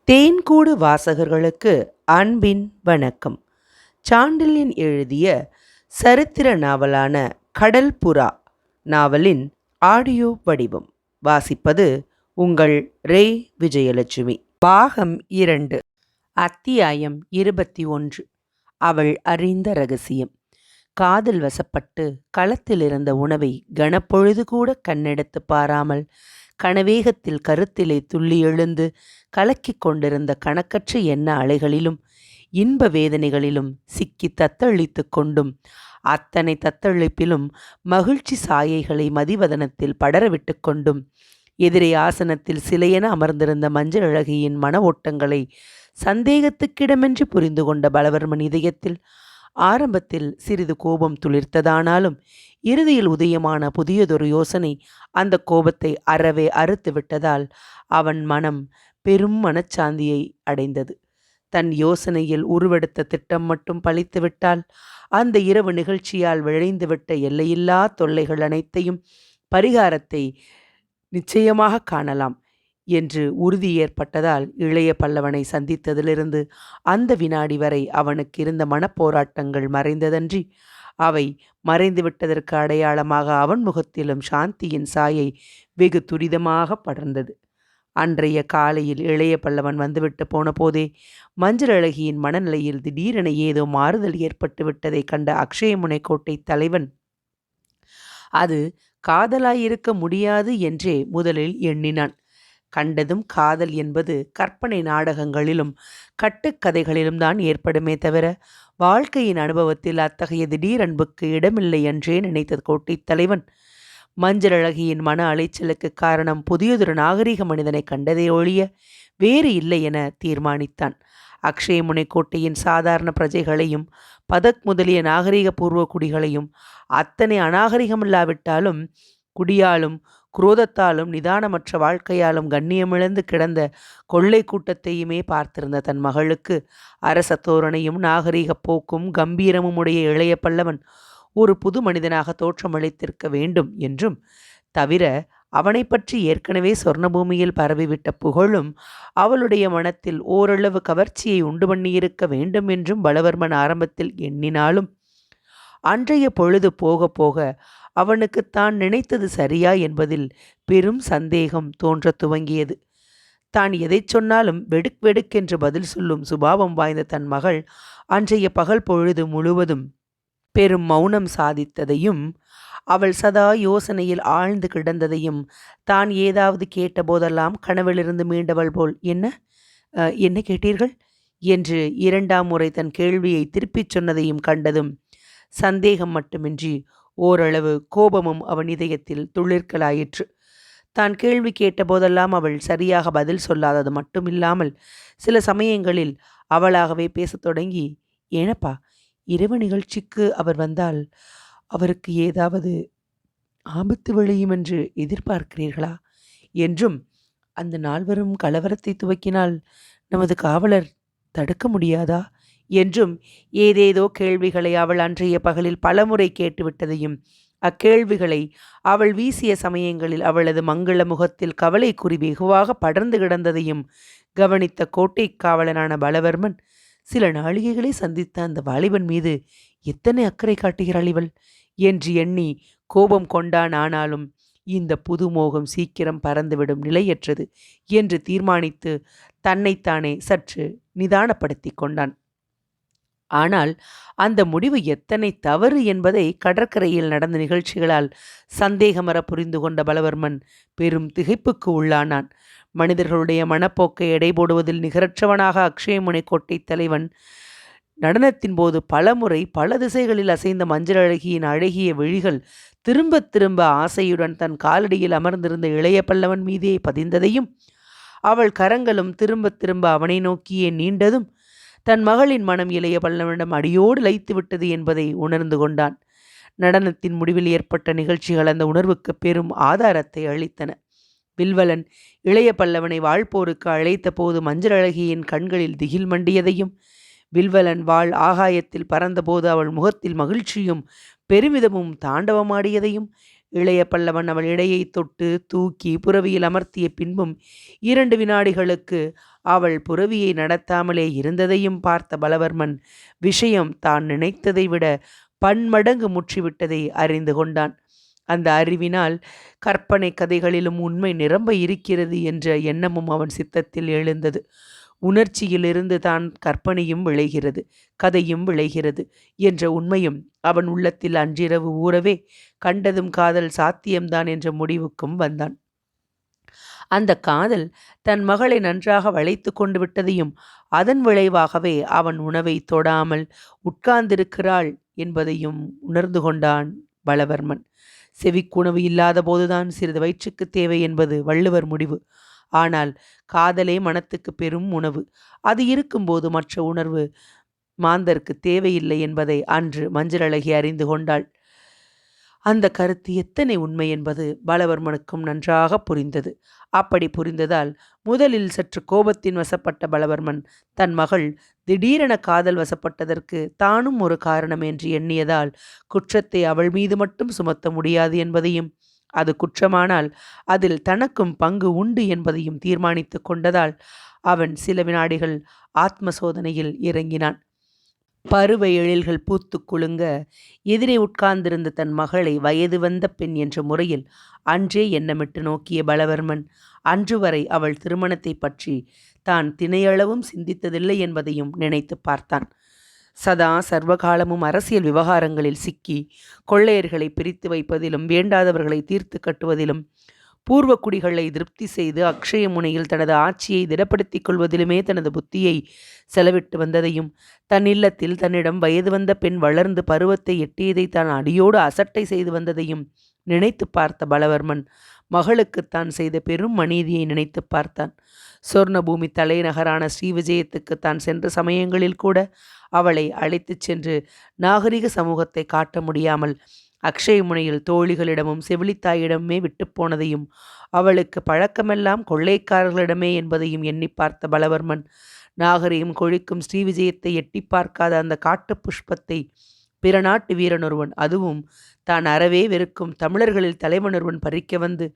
தேன்கூடு வாசகர்களுக்கு அன்பின் வணக்கம். சாண்டில்யன் எழுதிய சரித்திர நாவலான கடல் புறா நாவலின் ஆடியோ வடிவம் வாசிப்பது உங்கள் ரே விஜயலட்சுமி. பாகம் 2, அத்தியாயம் 21. அவள் அறிந்த ரகசியம். காதல் வசப்பட்டு களத்தில் இருந்த உணவை கனப்பொழுது கூட கண்ணெடுத்து பாராமல் கனவேகத்தில் கருத்திலே துள்ளி எழுந்து கலக்கிக் கொண்டிருந்த கணக்கற்ற எண்ண அலைகளிலும் இன்ப வேதனைகளிலும் சிக்கி தத்தளித்து கொண்டும் அத்தனை தத்தளிப்பிலும் மகிழ்ச்சி சாயைகளை மதிவதனத்தில் படரவிட்டு கொண்டும் எதிரே ஆசனத்தில் சிலையென அமர்ந்திருந்த மஞ்சள் அழகியின் மன ஓட்டங்களை சந்தேகத்துக்கிடமின்றி புரிந்து கொண்ட பலவர்மன் இதயத்தில் ஆரம்பத்தில் சிறிது கோபம் துளிர்த்ததானாலும் இறுதியில் உதயமான புதியதொரு யோசனை அந்த கோபத்தை அறவே அறுத்து விட்டதால் அவன் மனம் பெரும் மனச்சாந்தியை அடைந்தது. தன் யோசனையில் உருவெடுத்த திட்டம் மட்டும் பலித்துவிட்டால் அந்த இரவு நிகழ்ச்சியால் விளைந்துவிட்ட எல்லையில்லா தொல்லைகள் அனைத்தையும் பரிகாரத்தை நிச்சயமாக காணலாம் என்று உறுதி ஏற்பட்டதால் இளைய பல்லவனை சந்தித்ததிலிருந்து அந்த வினாடி வரை அவனுக்கு இருந்த மனப்போராட்டங்கள் மறைந்ததன்றி அவை மறைந்துவிட்டதற்கு அடையாளமாக அவன் முகத்திலும் சாந்தியின் சாயை வெகு துரிதமாக படர்ந்தது. அன்றைய காலையில் இளைய பல்லவன் வந்துவிட்டு போன போதே மஞ்சள் அழகியின் மனநிலையில் திடீரென ஏதோ மாறுதல் ஏற்பட்டு விட்டதை கண்ட அக்ஷயமுனை கோட்டை தலைவன் அது காதலாயிருக்க முடியாது என்றே முதலில் எண்ணினான். கண்டதும் காதல் என்பது கற்பனை நாடகங்களிலும் கட்டுக்கதைகளிலும் தான் ஏற்படுமே தவிர வாழ்க்கையின் அனுபவத்தில் அத்தகைய திடீர் அன்புக்கு இடமில்லை என்றே நினைத்த கோட்டைத் தலைவன் மஞ்சள் அழகியின் மன அலைச்சலுக்கு காரணம் புதியதொரு நாகரிக மனிதனை கண்டதை ஒழிய வேறு இல்லை என தீர்மானித்தான். அக்ஷயமுனை கோட்டையின் சாதாரண பிரஜைகளையும் பதக் முதலிய நாகரிக பூர்வ குடிகளையும் அத்தனை அநாகரிகமில்லாவிட்டாலும் குடியாலும் குரோதத்தாலும் நிதானமற்ற வாழ்க்கையாலும் கண்ணியமிழந்து கிடந்த கொள்ளை கூட்டத்தையுமே பார்த்திருந்த தன் மகளுக்கு அரச தோரணையும் நாகரிக போக்கும் கம்பீரமும் உடைய இளைய பல்லவன் ஒரு புது மனிதனாக தோற்றமளித்திருக்க வேண்டும் என்றும் தவிர அவனை பற்றி ஏற்கனவே சொர்ணபூமியில் பரவிவிட்ட புகழும் அவளுடைய மனத்தில் ஓரளவு கவர்ச்சியை உண்டு பண்ணியிருக்க வேண்டும் என்றும் பலவர்மன் ஆரம்பத்தில் எண்ணினாலும் அன்றைய பொழுது போக போக அவனுக்கு தான் நினைத்தது சரியா என்பதில் பெரும் சந்தேகம் தோன்றத் துவங்கியது. தான் எதை சொன்னாலும் வெடுக் வெடுக்கென்று பதில் சொல்லும் சுபாவம் வாய்ந்த தன் மகள் அன்றைய பகல் பொழுது முழுவதும் பெரும் மௌனம் சாதித்ததையும் அவள் சதா யோசனையில் ஆழ்ந்து கிடந்ததையும் தான் ஏதாவது கேட்டபோதெல்லாம் கனவிலிருந்து மீண்டவள் போல் என்ன கேட்டீர்கள் என்று 2ஆம் முறை தன் கேள்வியை திருப்பிச் சொன்னதையும் கண்டதும் சந்தேகம் மட்டுமின்றி ஓரளவு கோபமும் அவன் இதயத்தில் துளிர்க்கலாயிற்று. தான் கேள்வி கேட்டபோதெல்லாம் அவள் சரியாக பதில் சொல்லாதது மட்டுமில்லாமல் சில சமயங்களில் அவளாகவே பேசத் தொடங்கி, ஏனப்பா, இரவு நிகழ்ச்சிக்கு அவர் வந்தால் அவருக்கு ஏதாவது ஆபத்து விளையும் என்று எதிர்பார்க்கிறீர்களா என்றும், அந்த நால்வரும் கலவரத்தை துவக்கினால் நமது காவலர் தடுக்க முடியாதா என்றும் ஏதேதோ கேள்விகளை அவள் அன்றைய பகலில் பலமுறை கேட்டுவிட்டதையும் அக்கேள்விகளை அவள் வீசிய சமயங்களில் அவளது மங்கள முகத்தில் கவலை குறி வெகுவாக படர்ந்து கிடந்ததையும் கவனித்த கோட்டை காவலனான பலவர்மன் சில நாளிகைகளை சந்தித்த அந்த வாலிபன் மீது எத்தனை அக்கறை காட்டுகிறாள் இவள் என்று எண்ணி கோபம் கொண்டான். ஆனாலும் இந்த புது மோகம் சீக்கிரம் பறந்துவிடும் நிலையற்றது என்று தீர்மானித்து தன்னைத்தானே சற்று நிதானப்படுத்தி கொண்டான். ஆனால் அந்த முடிவு எத்தனை தவறு என்பதை கடற்கரையில் நடந்த நிகழ்ச்சிகளால் சந்தேகமற புரிந்து கொண்ட பலவர்மன் பெரும் திகைப்புக்கு உள்ளானான். மனிதர்களுடைய மனப்போக்கை எடை போடுவதில் நிகரற்றவனாக அக்ஷயமுனை கோட்டை தலைவன் நடனத்தின் போது பலமுறை பல திசைகளில் அசைந்த மஞ்சள் அழகியின் அழகிய விழிகள் திரும்ப திரும்ப ஆசையுடன் தன் காலடியில் அமர்ந்திருந்த இளைய பல்லவன் மீதே பதிந்ததையும் அவள் கரங்களும் திரும்ப திரும்ப அவனை நோக்கியே நீண்டதும் தன் மகளின் மனம் இளைய பல்லவனிடம் அடியோடு லயித்து விட்டது என்பதை உணர்ந்து கொண்டான். நடனத்தின் முடிவில் ஏற்பட்ட நிகழ்ச்சிகள் அந்த உணர்வுக்கு பெரும் ஆதாரத்தை அளித்தன. வில்வலன் இளைய பல்லவனை வாழ்போருக்கு அழைத்த போது மஞ்சள் அழகியின் கண்களில் திகில் மண்டியதையும், வில்வலன் வாள் ஆகாயத்தில் பறந்தபோது அவள் முகத்தில் மகிழ்ச்சியும் பெருமிதமும் தாண்டவமாடியதையும், இளைய பல்லவன் அவள் இடையை தொட்டு தூக்கி புறவியில் அமர்த்திய பின்பும் 2 வினாடிகளுக்கு அவள் புரவியை நடத்தாமலே இருந்ததையும் பார்த்த பலவர்மன் விஷயம் தான் நினைத்ததை விட பன்மடங்கு முற்றிவிட்டதை அறிந்து கொண்டான். அந்த அறிவினால் கற்பனை கதைகளிலும் உண்மை நிரம்ப இருக்கிறது என்ற எண்ணமும் அவன் சித்தத்தில் எழுந்தது. உணர்ச்சியிலிருந்து தான் கற்பனையும் விளைகிறது, கதையும் விளைகிறது என்ற உண்மையும் அவன் உள்ளத்தில் அன்றிரவு ஊறவே கண்டதும் காதல் சாத்தியம்தான் என்ற முடிவுக்கும் வந்தான். அந்த காதல் தன் மகளை நன்றாக வளைத்து கொண்டு விட்டதையும் அதன் விளைவாகவே அவன் உணவை தொடாமல் உட்கார்ந்திருக்கிறாள் என்பதையும் உணர்ந்து கொண்டான் பலவர்மன். செவிக்குணவு இல்லாத போதுதான் சிறிது வயிற்றுக்கு தேவை என்பது வள்ளுவர் முடிவு. ஆனால் காதலே மனத்துக்கு பெரும் உணவு. அது இருக்கும்போது மற்ற உணர்வு மாந்தருக்கு தேவையில்லை என்பதை அன்று மஞ்சளழகி அறிந்து கொண்டாள். அந்த கருத்து எத்தனை உண்மை என்பது பலவர்மனுக்கும் நன்றாக புரிந்தது. அப்படி புரிந்ததால் முதலில் சற்று கோபத்தின் வசப்பட்ட பலவர்மன் தன் மகள் திடீரென காதல் வசப்பட்டதற்கு தானும் ஒரு காரணம் என்று எண்ணியதால் குற்றத்தை அவள் மீது மட்டும் சுமத்த முடியாது என்பதையும், அது குற்றமானால் அதில் தனக்கும் பங்கு உண்டு என்பதையும் தீர்மானித்து கொண்டதால் அவன் சில வினாடிகள் ஆத்ம சோதனையில் இறங்கினான். பருவ எழில்கள் பூத்து குலுங்க எதிரே உட்கார்ந்திருந்த தன் மகளை வயது வந்த பெண் என்ற முறையில் அன்றே எண்ணமிட்டு நோக்கிய பலவர்மன் அன்று வரை அவள் திருமணத்தை பற்றி தான் திணையளவும் சிந்தித்ததில்லை என்பதையும் நினைத்து பார்த்தான். சதா சர்வகாலமும் அரசியல் விவகாரங்களில் சிக்கி கொள்ளையர்களை பிரித்து வைப்பதிலும் வேண்டாதவர்களை தீர்த்து கட்டுவதிலும் பூர்வ குடிகளை திருப்தி செய்து அக்ஷய முனையில் தனது ஆட்சியை திடப்படுத்திக் கொள்வதிலுமே தனது புத்தியை செலவிட்டு வந்ததையும், தன் இல்லத்தில் தன்னிடம் வயது வந்த பெண் வளர்ந்து பருவத்தை எட்டியதை தான் அடியோடு அசட்டை செய்து வந்ததையும் நினைத்து பார்த்த பலவர்மன் மகளுக்குத்தான் செய்த பெரும் அநீதியை நினைத்து பார்த்தான். சொர்ணபூமி தலைநகரான ஸ்ரீவிஜயத்துக்கு தான் சென்ற சமயங்களில் கூட அவளை அழைத்துச் சென்று நாகரிக சமூகத்தை காட்ட முடியாமல் அக்ஷய முனையில் தோழிகளிடமும் செவிலித்தாயிடமே விட்டு போனதையும், அவளுக்கு பழக்கமெல்லாம் கொள்ளைக்காரர்களிடமே என்பதையும் எண்ணி பார்த்த பலவர்மன் நாகரிகம் கொழிக்கும் ஸ்ரீவிஜயத்தை எட்டி பார்க்காத அந்த காட்டு புஷ்பத்தை பிற நாட்டு வீரனொருவன், அதுவும் தான் அறவே வெறுக்கும் தமிழர்களில் தலைவனொருவன் பறிக்க வந்து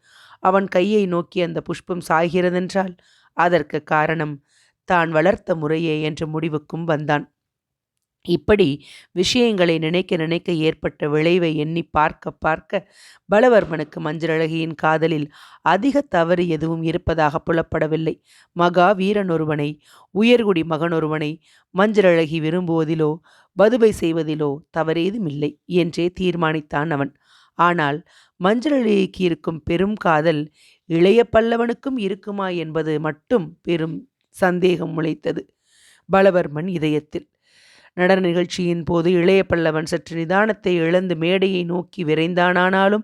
அவன் கையை நோக்கி அந்த புஷ்பம் சாய்கிறதென்றால் அதற்கு காரணம் தான் வளர்த்த முறையே என்ற முடிவுக்கும் வந்தான். இப்படி விஷயங்களை நினைக்க நினைக்க ஏற்பட்ட விளைவை எண்ணி பார்க்க பார்க்க பலவர்மனுக்கு மஞ்சளழகியின் காதலில் அதிக தவறு எதுவும் இருப்பதாக புலப்படவில்லை. மகா வீரனொருவனை, உயர்குடி மகனொருவனை மஞ்சளழகி விரும்புவதிலோ பதுவை செய்வதிலோ தவறேதுமில்லை என்றே தீர்மானித்தான் அவன். ஆனால் மஞ்சளழகிக்கு இருக்கும் பெரும் காதல் இளைய பல்லவனுக்கும் இருக்குமா என்பது மட்டும் பெரும் சந்தேகம் முளைத்தது பலவர்மன் இதயத்தில். நடன நிகழ்ச்சியின் போது இளைய பல்லவன் சற்று நிதானத்தை இழந்து மேடையை நோக்கி விரைந்தானானாலும்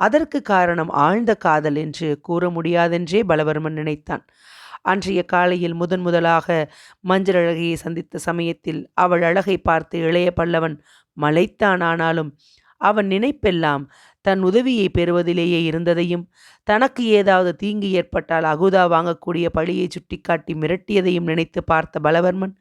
அதற்கு காரணம் ஆழ்ந்த காதல் என்று கூற முடியாதென்றே பலவர்மன் நினைத்தான். அன்றைய காலையில் முதலாக மஞ்சளழகியை சந்தித்த சமயத்தில் அவள் அழகை பார்த்து இளைய பல்லவன் மலைத்தானானாலும் அவன் நினைப்பெல்லாம் தன் உதவியை பெறுவதிலேயே இருந்ததையும், தனக்கு ஏதாவது தீங்கு ஏற்பட்டால் அகுதா வாங்கக்கூடிய பழியை சுட்டிக்காட்டி மிரட்டியதையும் நினைத்து பார்த்த பலவர்மன்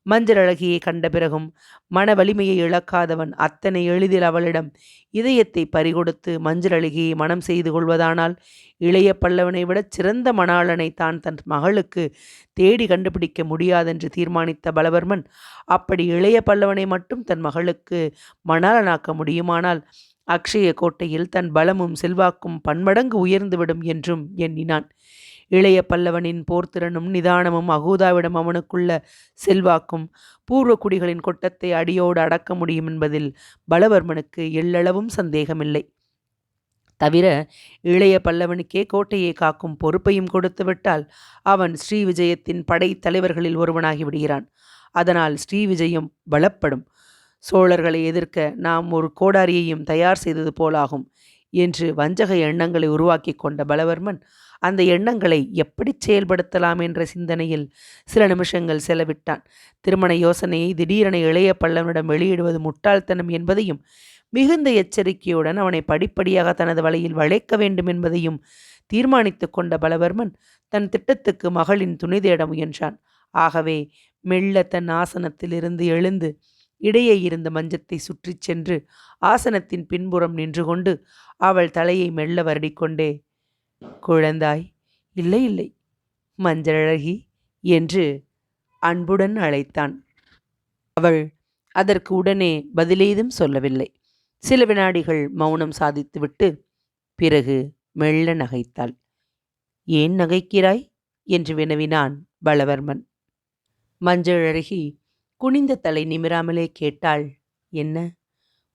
மஞ்சளழகியை கண்ட பிறகும் மன வலிமையை இழக்காதவன் அத்தனை எளிதில் அவளிடம் இதயத்தை பறிகொடுத்து மஞ்சளழகியை மனம் செய்து கொள்வதானால் இளைய பல்லவனை விட சிறந்த மணாளனை தான் தன் மகளுக்கு தேடி கண்டுபிடிக்க முடியாதென்று தீர்மானித்த பலவர்மன் அப்படி இளைய பல்லவனை மட்டும் தன் மகளுக்கு மணாளனாக்க முடியுமானால் அக்ஷய கோட்டையில் தன் பலமும் செல்வாக்கும் பன்மடங்கு உயர்ந்துவிடும் என்றும் எண்ணினான். இளைய பல்லவனின் போர்த்திறனும் நிதானமும் அகூதாவிடம் அவனுக்குள்ள செல்வாக்கும் பூர்வ குடிகளின் கொட்டத்தை அடியோடு அடக்க முடியும் என்பதில் பலவர்மனுக்கு எள்ளளவும் சந்தேகமில்லை. தவிர இளைய பல்லவனுக்கே கோட்டையை காக்கும் பொறுப்பையும் கொடுத்துவிட்டால் அவன் ஸ்ரீவிஜயத்தின் படை தலைவர்களில் ஒருவனாகி விடுகிறான். அதனால் ஸ்ரீவிஜயம் பலப்படும். சோழர்களை எதிர்க்க நாம் ஒரு கோடாரியையும் தயார் செய்தது போலாகும் என்று வஞ்சக எண்ணங்களை உருவாக்கி கொண்ட பலவர்மன் அந்த எண்ணங்களை எப்படி செயல்படுத்தலாம் என்ற சிந்தனையில் சில நிமிஷங்கள் செலவிட்டான். திருமண யோசனையை திடீரென இளைய பல்லவனிடம் வெளியிடுவது முட்டாள்தனம் என்பதையும், மிகுந்த எச்சரிக்கையுடன் அவனை படிப்படியாக தனது வலையில் வளைக்க வேண்டும் என்பதையும் தீர்மானித்து கொண்ட பலவர்மன் தன் திட்டத்துக்கு மகளின் துணை தேட முயன்றான். ஆகவே மெல்ல தன் ஆசனத்திலிருந்து எழுந்து இடையே இருந்த மஞ்சத்தை சுற்றி சென்று ஆசனத்தின் பின்புறம் நின்று கொண்டு அவள் தலையை மெல்ல வருடிக்கொண்டே, குழந்தாய், இல்லை இல்லை மஞ்சளழகி என்று அன்புடன் அழைத்தான். அவள் அதற்கு உடனே பதிலேதும் சொல்லவில்லை. சில வினாடிகள் மௌனம் சாதித்துவிட்டு பிறகு மெல்ல நகைத்தாள். ஏன் நகைக்கிறாய் என்று வினவினான் பலவர்மன். மஞ்சள் அழகி குனிந்த தலை நிமிராமலே கேட்டாள், என்ன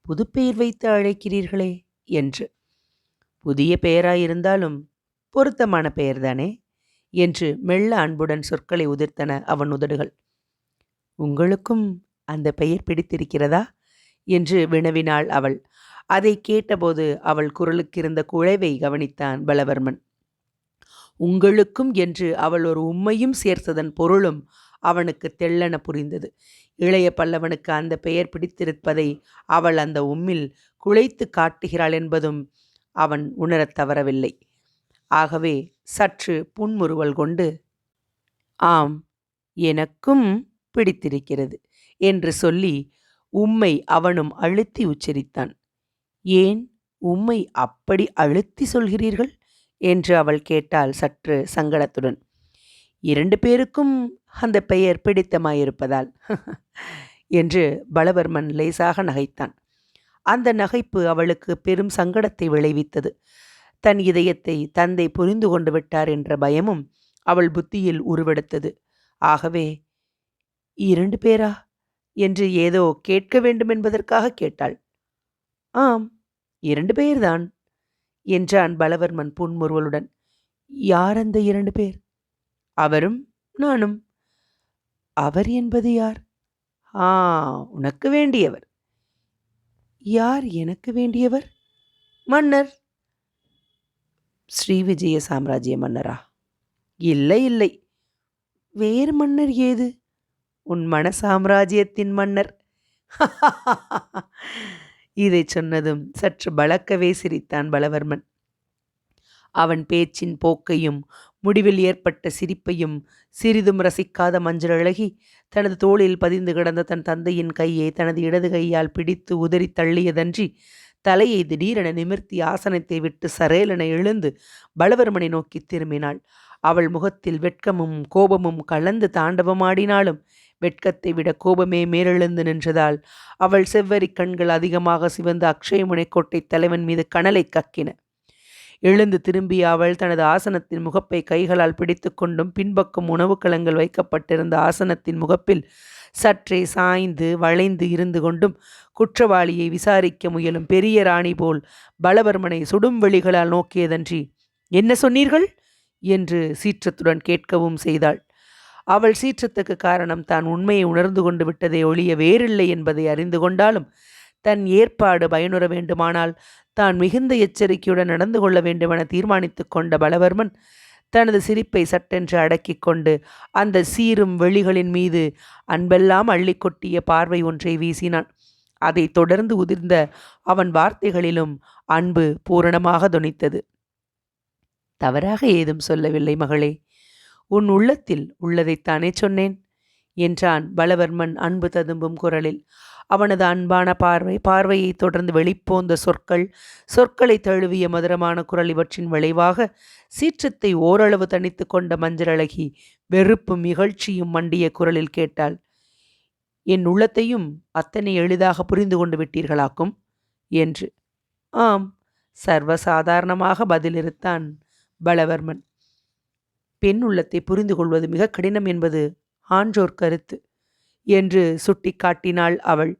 புதுப்பெயர் வைத்து அழைக்கிறீர்களே என்று. புதிய பெயராயிருந்தாலும் பொருத்தமான பெயர்தானே என்று மெல்ல அன்புடன் சொற்களை உதிர்த்தன அவன் உதடுகள். உங்களுக்கும் அந்த பெயர் பிடித்திருக்கிறதா என்று வினவினாள் அவள். அதை கேட்டபோது அவள் குரலுக்கிருந்த குழைவை கவனித்தான் பலவர்மன். உங்களுக்கும் என்று அவள் ஒரு உம்மையும் சேர்த்ததன் பொருளும் அவனுக்கு தெள்ளென புரிந்தது. இளைய பல்லவனுக்கு அந்த பெயர் பிடித்திருப்பதை அவள் அந்த உம்மில் குழைத்து காட்டுகிறாள் என்பதும் அவன் உணரத் தவறவில்லை. ஆகவே சற்று புன்முறுவல் கொண்டு, ஆம், எனக்கும் பிடித்திருக்கிறது என்று சொல்லி உம்மை அவனும் அழுத்தி உச்சரித்தான். ஏன் உம்மை அப்படி அழுத்தி சொல்கிறீர்கள் என்று அவள் கேட்டாள் சற்று சங்கடத்துடன். 2 பேருக்கும் அந்த பெயர் பிடித்தமாயிருப்பதால் என்று பலவர்மன் லேசாக நகைத்தான். அந்த நகைப்பு அவளுக்கு பெரும் சங்கடத்தை விளைவித்தது. தன் இதயத்தை தந்தை புரிந்து கொண்டு விட்டார் என்ற பயமும் அவள் புத்தியில் உருவெடுத்தது. ஆகவே 2 பேரா என்று ஏதோ கேட்க வேண்டும் என்பதற்காக கேட்டாள். ஆம், 2 பேர்தான் என்றான் பலவர்மன் புன்முறுவலுடன். யார் அந்த 2 பேர்? அவரும் நானும். அவர் என்பது யார்? உனக்கு வேண்டியவர். யார் எனக்கு வேண்டியவர்? மன்னர். ஸ்ரீவிஜய சாம்ராஜ்ய மன்னரா? இல்லை இல்லை. வேறு மன்னர் ஏது? உன் மன சாம்ராஜ்யத்தின் மன்னர். இதை சொன்னதும் சற்று பலக்கவே சிரித்தான் பலவர்மன். அவன் பேச்சின் போக்கையும் முடிவில் ஏற்பட்ட சிரிப்பையும் சிறிதும் ரசிக்காத மஞ்சள் அழகி தனது தோளில் பதிந்து கிடந்த தன் தந்தையின் கையை தனது இடது கையால் பிடித்து உதறி தள்ளியதன்றி தலையை திடீரென நிமிர்த்தி ஆசனத்தை விட்டு சரேலென எழுந்து பலவர்மனை நோக்கி திரும்பினாள். அவள் முகத்தில் வெட்கமும் கோபமும் கலந்து தாண்டவமாடினாலும் வெட்கத்தை விட கோபமே மேலெழுந்து நின்றதால் அவள் செவ்வரி கண்கள் அதிகமாக சிவந்த அக்ஷயமுனை கோட்டை தலைவன் மீது கனலை கக்கின. எழுந்து திரும்பிய அவள் தனது ஆசனத்தின் முகப்பை கைகளால் பிடித்து கொண்டும் பின்பக்கம் உணவு கலங்கள் வைக்கப்பட்டிருந்த ஆசனத்தின் முகப்பில் சற்றே சாய்ந்து வளைந்து இருந்து கொண்டும் குற்றவாளியை விசாரிக்க முயலும் பெரிய ராணி போல் பலவர்மனை சுடும் வெளிகளால் நோக்கியதன்றி, என்ன சொன்னீர்கள் என்று சீற்றத்துடன் கேட்கவும் செய்தாள். அவள் சீற்றத்துக்கு காரணம் தான் உண்மையை உணர்ந்து கொண்டு விட்டதை ஒழிய வேறில்லை என்பதை அறிந்து கொண்டாலும் தன் ஏற்பாடு பயனுற வேண்டுமானால் தான் மிகுந்த எச்சரிக்கையுடன் நடந்து கொள்ள வேண்டுமென தீர்மானித்து கொண்ட பலவர்மன் தனது சிரிப்பை சட்டென்று அடக்கி கொண்டு அந்த சீரும் வெளிகளின் மீது அன்பெல்லாம் அள்ளி கொட்டிய பார்வை ஒன்றை வீசினான். அதை தொடர்ந்து உதிர்ந்த அவன் வார்த்தைகளிலும் அன்பு பூரணமாக தொனித்தது. தவறாக ஏதும் சொல்லவில்லை மகளே, உன் உள்ளத்தில் உள்ளதைத்தானே சொன்னேன் என்றான் பலவர்மன் அன்பு ததும்பும் குரலில். அவனது அன்பான பார்வையை தொடர்ந்து வெளிப்போந்த சொற்களை தழுவிய மதுரமான குரல் இவற்றின் விளைவாக சீற்றத்தை ஓரளவு தணித்து கொண்ட மஞ்சளழகி வெறுப்பும் இகழ்ச்சியும் மண்டிய குரலில் கேட்டாள், என் உள்ளத்தையும் அத்தனை எளிதாக புரிந்து கொண்டு விட்டீர்களாக்கும் என்று. ஆம், சர்வசாதாரணமாக பதிலிருத்தான் பலவர்மன். பெண் உள்ளத்தை புரிந்து கொள்வது மிக கடினம் என்பது ஆன்றோர் கருத்து என்று சுட்டி காட்டினாள் அவள்.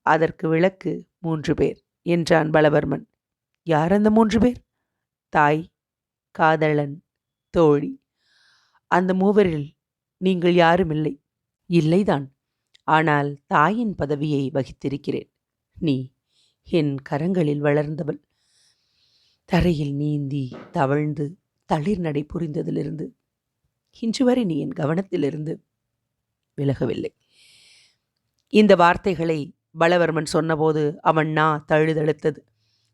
அதற்கு விளக்கு 3 பேர் என்றான் பலவர்மன். யார் அந்த 3 பேர்? தாய், காதலன், தோழி. அந்த 3வரில் நீங்கள் யாரும் இல்லை. இல்லைதான், ஆனால் தாயின் பதவியை வகித்திருக்கிறேன். நீ என் கரங்களில் வளர்ந்தவள். தரையில் நீந்தி தவழ்ந்து தளிர் நடை புரிந்ததிலிருந்து இன்று வரை நீ என் கவனத்திலிருந்து விலகவில்லை. இந்த வார்த்தைகளை பலவர்மன் சொன்னபோது அவன் தழுதழுத்தது.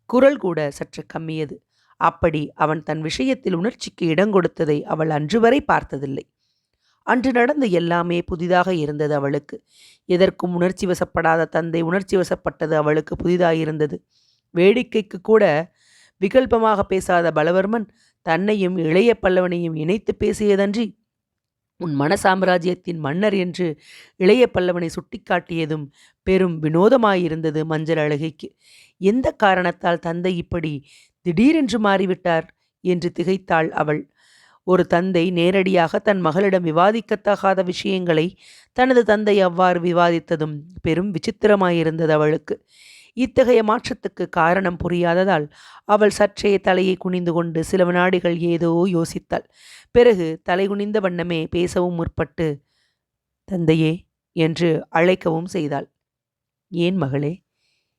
குரல் கூட சற்று கம்மியது. அப்படி அவன் தன் விஷயத்தில் உணர்ச்சிக்கு இடம் கொடுத்ததை அவள் அன்று வரை பார்த்ததில்லை. அன்று நடந்த எல்லாமே புதிதாக இருந்தது அவளுக்கு. எதற்கும் உணர்ச்சி வசப்படாத தந்தை உணர்ச்சி வசப்பட்டது அவளுக்கு புதிதாயிருந்தது. வேடிக்கைக்கு கூட விகல்பமாக பேசாத பலவர்மன் தன்னையும் இளைய பல்லவனையும் இணைத்து பேசியதன்றி உன் மன சாம்ராஜ்யத்தின் மன்னர் என்று இளைய பல்லவனை சுட்டிக்காட்டியதும் பெரும் வினோதமாயிருந்தது மஞ்சள் அழகிக்கு. எந்த காரணத்தால் தந்தை இப்படி திடீரென்று மாறிவிட்டார் என்று திகைத்தாள் அவள். ஒரு தந்தை நேரடியாக தன் மகளிடம் விவாதிக்கத்தகாத விஷயங்களை தனது தந்தை அவ்வாறு விவாதித்ததும் பெரும் விசித்திரமாயிருந்தது அவளுக்கு. இத்தகைய மாற்றத்துக்கு காரணம் புரியாததால் அவள் சற்றே தலையை குனிந்து கொண்டு சில வினாடிகள் ஏதோ யோசித்தாள். பிறகு தலைகுனிந்த வண்ணமே பேசவும் முற்பட்டு, தந்தையே என்று அழைக்கவும் செய்தாள். ஏன் மகளே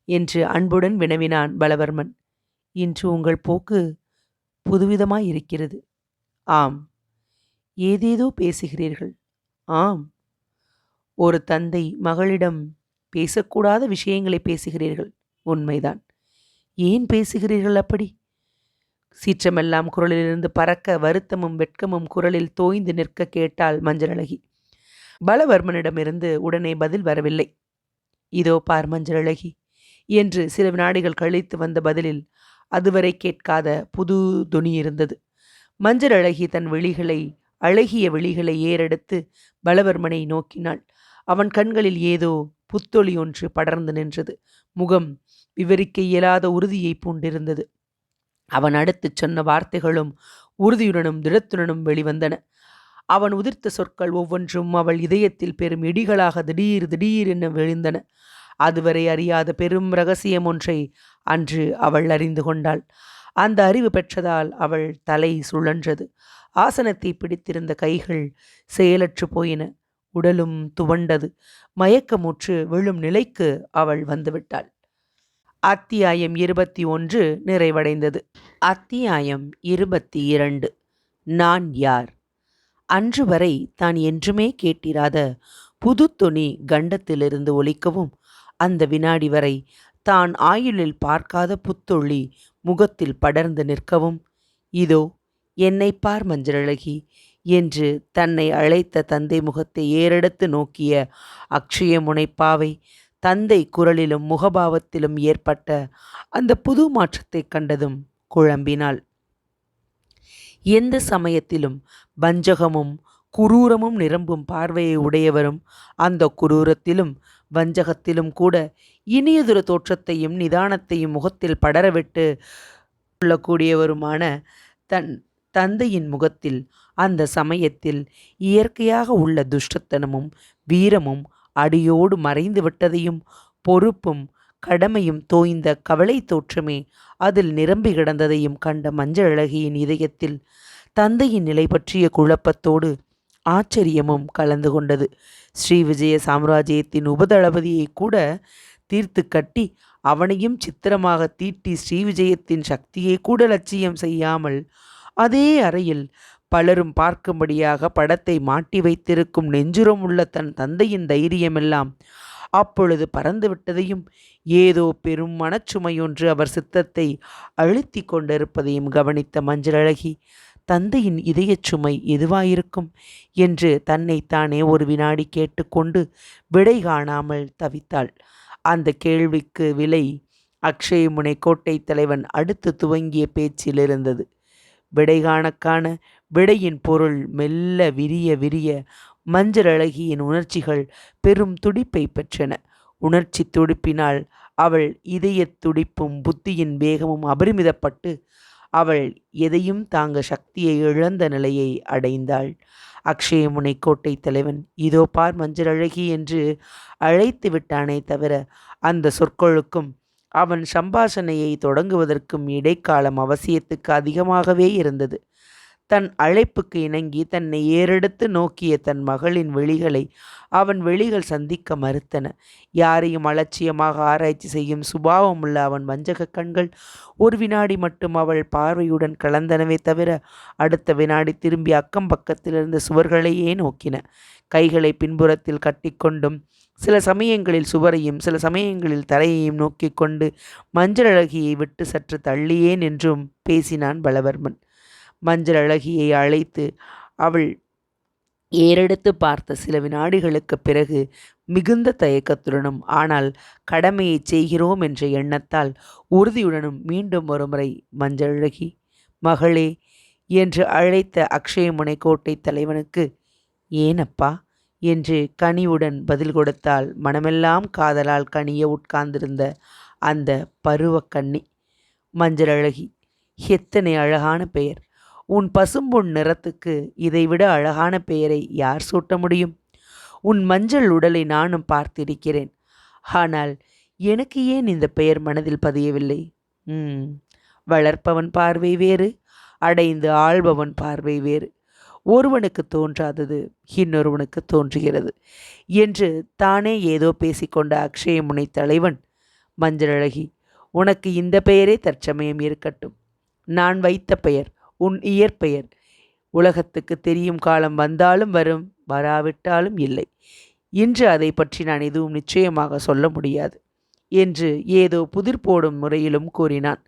என்று அன்புடன் வினவினான் பலவர்மன். இன்று உங்கள் போக்கு புதுவிதமாயிருக்கிறது. ஆம். ஏதேதோ பேசுகிறீர்கள். ஆம். ஒரு தந்தை மகளிடம் பேசக்கூடாத விஷயங்களை பேசுகிறீர்கள். உண்மைதான். ஏன் பேசுகிறீர்கள் அப்படி? சீற்றமெல்லாம் குரலிலிருந்து பறக்க வருத்தமும் வெட்கமும் குரலில் தோய்ந்து நிற்க கேட்டாள் மஞ்சளழகி. பலவர்மனிடமிருந்து உடனே பதில் வரவில்லை. இதோ பார் மஞ்சளழகி என்று சில வினாடிகள் கழித்து வந்த பதிலில் அதுவரை கேட்காத புது தொனி இருந்தது. மஞ்சளழகி தன் அழகிய விழிகளை ஏறெடுத்து பலவர்மனை நோக்கினாள். அவன் கண்களில் ஏதோ புத்தொளி ஒன்று படர்ந்து நின்றது. முகம் விவரிக்க இயலாத உறுதியை பூண்டிருந்தது. அவன் அடுத்துச் சொன்ன வார்த்தைகளும் உறுதியுடனும் திடத்துடனும் வெளிவந்தன. அவன் உதிர்த்த சொற்கள் ஒவ்வொன்றும் அவள் இதயத்தில் பெரும் இடிகளாக திடீர் திடீர் என விழுந்தன. அதுவரை அறியாத பெரும் இரகசியம் ஒன்றை அன்று அவள் அறிந்து கொண்டாள். அந்த அறிவு பெற்றதால் அவள் தலை சுழன்றது. ஆசனத்தை பிடித்திருந்த கைகள் செயலற்று போயின. உடலும் துவண்டது. மயக்கமுற்று விழும் நிலைக்கு அவள் வந்துவிட்டாள். அத்தியாயம் 21 நிறைவடைந்தது. அத்தியாயம் 22. நான் யார்? அன்று வரை தான் என்றுமே கேட்டிராத புது தொனி கண்டத்திலிருந்து ஒலிக்கவும், அந்த வினாடி வரை தான் ஆயுளில் பார்க்காத புத்தொளி முகத்தில் படர்ந்து நிற்கவும், இதோ என்னை பார் மஞ்சளழகி என்று தன்னை அழைத்த தந்தை முகத்தை ஏறெடுத்து நோக்கிய அக்ஷய முனைப்பாவை தந்தை குரலிலும் முகபாவத்திலும் ஏற்பட்ட அந்த புது மாற்றத்தை கண்டதும் குழம்பினாள். எந்த சமயத்திலும் வஞ்சகமும் குரூரமும் நிரம்பும் பார்வையை உடையவரும், அந்த குரூரத்திலும் வஞ்சகத்திலும் கூட இனியதொரு தோற்றத்தையும் நிதானத்தையும் முகத்தில் படரவிட்டு கொள்ளக்கூடியவருமான தன் தந்தையின் முகத்தில் அந்த சமயத்தில் இயற்கையாக உள்ள துஷ்டத்தனமும் வீரமும் அடியோடு மறைந்து விட்டதையும், பொறுப்பும் கடமையும் தோய்ந்த கவலை தோற்றமே அதில் நிரம்பி கிடந்ததையும் கண்ட மஞ்சளழகியின் இதயத்தில் தந்தையின் நிலை பற்றிய குழப்பத்தோடு ஆச்சரியமும் கலந்து கொண்டது. ஸ்ரீ விஜய சாம்ராஜ்யத்தின் உபதளபதியை கூட தீர்த்து கட்டி அவனையும் சித்திரமாக தீட்டி ஸ்ரீவிஜயத்தின் சக்தியை கூட லட்சியம் செய்யாமல் அதே அறையில் பலரும் பார்க்கும்படியாக படத்தை மாட்டி வைத்திருக்கும் நெஞ்சுரம் உள்ள தன் தந்தையின் தைரியமெல்லாம் அப்பொழுது பறந்துவிட்டதையும், ஏதோ பெரும் மனச்சுமையொன்று அவர் சித்தத்தை அழுத்தி கொண்டிருப்பதையும் கவனித்த மஞ்சளழகி, தந்தையின் இதயச் சுமை எதுவாயிருக்கும் என்று தன்னைத்தானே ஒரு வினாடி கேட்டுக்கொண்டு விடை காணாமல் தவித்தாள். அந்த கேள்விக்கு விலை அக்ஷயமுனை கோட்டை தலைவன் அடுத்து துவங்கிய பேச்சில் இருந்தது. விடை காண விடையின் பொருள் மெல்ல விரிய விரிய மஞ்சளழகியின் உணர்ச்சிகள் பெரும் துடிப்பை பெற்றன. உணர்ச்சி துடிப்பினால் அவள் இதயத் துடிப்பும் புத்தியின் வேகமும் அபரிமிதப்பட்டு அவள் எதையும் தாங்க சக்தியை இழந்த நிலையை அடைந்தாள். அக்ஷயமுனை கோட்டை தலைவன் இதோ பார் மஞ்சளழகி என்று அழைத்து விட்டானே தவிர அந்த சொற்களுக்கும் அவன் சம்பாஷணையை தொடங்குவதற்கும் இடைக்காலம் அவசியத்துக்கு அதிகமாகவே இருந்தது. தன் அழைப்புக்கு இணங்கி தன்னை ஏறெடுத்து நோக்கிய தன் மகளின் விழிகளை அவன் விழிகள் சந்திக்க மறுத்தன. யாரையும் அலட்சியமாக ஆராய்ச்சி செய்யும் சுபாவமுள்ள அவன் வஞ்சக கண்கள் ஒரு வினாடி மட்டும் அவள் பார்வையுடன் கலந்தனவே தவிர அடுத்த வினாடி திரும்பி அக்கம் பக்கத்திலிருந்த சுவர்களையே நோக்கின. கைகளை பின்புறத்தில் கட்டிக்கொண்டும் சில சமயங்களில் சுவரையும் சில சமயங்களில் தரையையும் நோக்கி கொண்டு மஞ்சளழகியை விட்டு சற்று தள்ளியே நின்றும் பேசினான் பலவர்மன். மஞ்சளழகியை அழைத்து அவள் ஏறெடுத்து பார்த்த சில வினாடிகளுக்கு பிறகு மிகுந்த தயக்கத்துடனும் ஆனால் கடமையை செய்கிறோம் என்ற எண்ணத்தால் உறுதியுடனும் மீண்டும் ஒருமுறை மஞ்சளழகி, மகளே என்று அழைத்த அக்ஷயமுனை கோட்டை தலைவனுக்கு ஏனப்பா என்று கனிவுடன் பதில் கொடுத்தாள் மனமெல்லாம் காதலால் கனிய உட்கார்ந்திருந்த அந்த பருவக் கன்னி. மஞ்சளழகி, எத்தனை அழகான பெயர்! உன் பசும்பொன் நிறத்துக்கு இதைவிட அழகான பெயரை யார் சூட்ட முடியும்? உன் மஞ்சள் உடலை நானும் பார்த்திருக்கிறேன். ஆனால் எனக்கு ஏன் இந்த பெயர் மனதில் பதியவில்லை? வளர்ப்பவன் பார்வை வேறு, அடைந்து ஆள்பவன் பார்வை வேறு. ஒருவனுக்கு தோன்றாதது இன்னொருவனுக்கு தோன்றுகிறது என்று தானே ஏதோ பேசிக்கொண்ட அக்ஷயமுனை தலைவன், மஞ்சளழகி, உனக்கு இந்த பெயரே தற்சமயம் இருக்கட்டும். நான் வைத்த பெயர் உன் இயற்பெயர். உலகத்துக்கு தெரியும் காலம் வந்தாலும் வரும், வராவிட்டாலும் இல்லை. இன்று அதை பற்றி நான் எதுவும் நிச்சயமாக சொல்ல முடியாது என்று ஏதோ புதிர் போடும் முறையிலும் கூறினான்.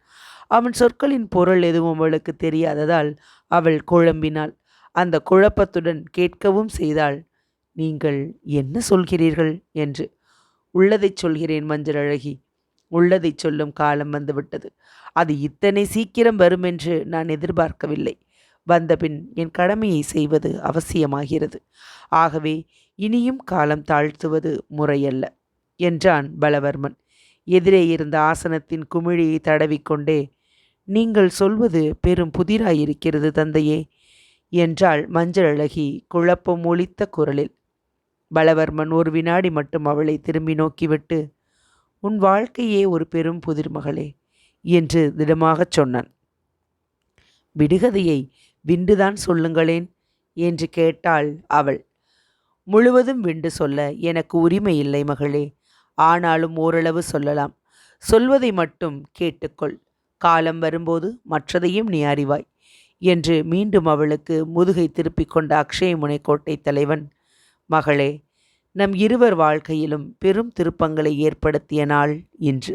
அவன் சொற்களின் பொருள் எதுவும் அவளுக்கு தெரியாததால் அவள் குழம்பினாள். அந்த குழப்பத்துடன் கேட்கவும் செய்தாள், நீங்கள் என்ன சொல்கிறீர்கள் என்று. உள்ளதைச் சொல்கிறேன் மஞ்சளழகி. உள்ளதைச் சொல்லும் காலம் வந்துவிட்டது. அது இத்தனை சீக்கிரம் வருமென்று நான் எதிர்பார்க்கவில்லை. வந்தபின் என் கடமையை செய்வது அவசியமாகிறது. ஆகவே இனியும் காலம் தாழ்த்துவது முறையல்ல என்றான் பலவர்மன். எதிரே இருந்த ஆசனத்தின் குமிழியை தடவிக்கொண்டே, நீங்கள் சொல்வது பெரும் புதிராயிருக்கிறது தந்தையே என்றாள் மஞ்சளழகி குழப்பம் ஒலித்த குரலில். பலவர்மன் ஒரு வினாடி மட்டும் அவளை திரும்பி நோக்கிவிட்டு, உன் வாழ்க்கையே ஒரு பெரும் புதிர் மகளே என்று திடமாகச் சொன்னான். விடுகதையை விண்டுதான் சொல்லுங்களேன் என்று கேட்டாள் அவள். முழுவதும் விண்டு சொல்ல எனக்கு உரிமை இல்லை மகளே. ஆனாலும் ஓரளவு சொல்லலாம். சொல்வதை மட்டும் கேட்டுக்கொள். காலம் வரும்போது மற்றதையும் நீ அறிவாய் என்று மீண்டும் அவளுக்கு முதுகை திருப்பிக் கொண்ட அக்ஷயமுனை கோட்டை தலைவன், மகளே, நம் இருவர் வாழ்க்கையிலும் பெரும் திருப்பங்களை ஏற்படுத்திய நாள் இன்று.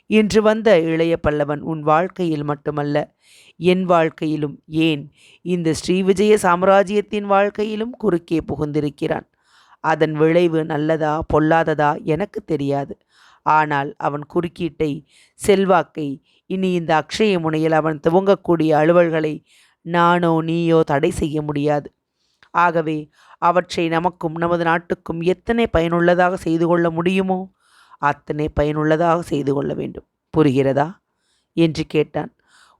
இன்று வந்த இளைய பல்லவன் உன் வாழ்க்கையில் மட்டுமல்ல, என் வாழ்க்கையிலும், ஏன் இந்த ஸ்ரீவிஜய சாம்ராஜ்யத்தின் வாழ்க்கையிலும் குறுக்கே புகுந்திருக்கிறான். அதன் விளைவு நல்லதா பொல்லாததா எனக்கு தெரியாது. ஆனால் அவன் குறுக்கீட்டை, செல்வாக்கை, இனி இந்த அக்ஷய முனையில் அவன் துவங்கக்கூடிய அலுவல்களை நானோ நீயோ தடை செய்ய முடியாது. ஆகவே அவற்றை நமக்கும் நமது நாட்டுக்கும் எத்தனை பயனுள்ளதாக செய்து கொள்ள முடியுமோ அத்தனை பயனுள்ளதாக செய்து கொள்ள வேண்டும். புரிகிறதா என்று கேட்டான்.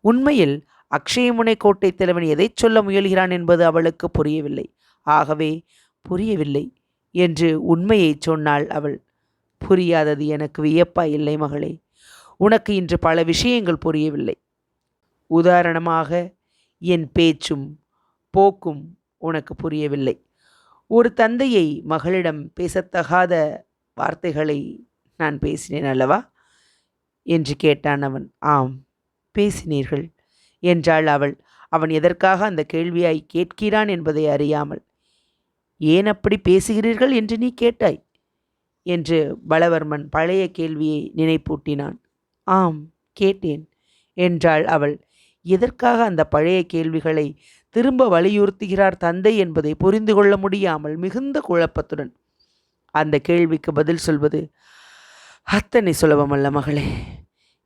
உண்மையில் அக்ஷயமுனை கோட்டை தலைவன் எதை சொல்ல முயல்கிறான் என்பது அவளுக்கு புரியவில்லை. ஆகவே புரியவில்லை என்று உண்மையை சொன்னாள் அவள். புரியாதது எனக்கு வியப்பா இல்லை மகளே. உனக்கு இன்று பல விஷயங்கள் புரியவில்லை. உதாரணமாக என் பேச்சும் போக்கும் உனக்கு புரியவில்லை. ஒரு தந்தையை மகளிடம் பேசத்தகாத வார்த்தைகளை நான் பேசினேன் அல்லவா என்று கேட்டான் அவன். ஆம், பேசினீர்கள் என்றாள் அவள். அவன் எதற்காக அந்த கேள்வியாய் கேட்கிறான் என்பதை அறியாமல். ஏன் அப்படி பேசுகிறீர்கள் என்று நீ கேட்டாய் என்று பலவர்மன் பழைய கேள்வியை நினைப்பூட்டினான். ஆம், கேட்டேன் என்றாள் அவள். எதற்காக அந்த பழைய கேள்விகளை திரும்ப வலியுறுத்துகிறார் தந்தை என்பதை புரிந்து கொள்ள முடியாமல் மிகுந்த குழப்பத்துடன். அந்த கேள்விக்கு பதில் சொல்வது அத்தனை சுலபமல்ல மகளே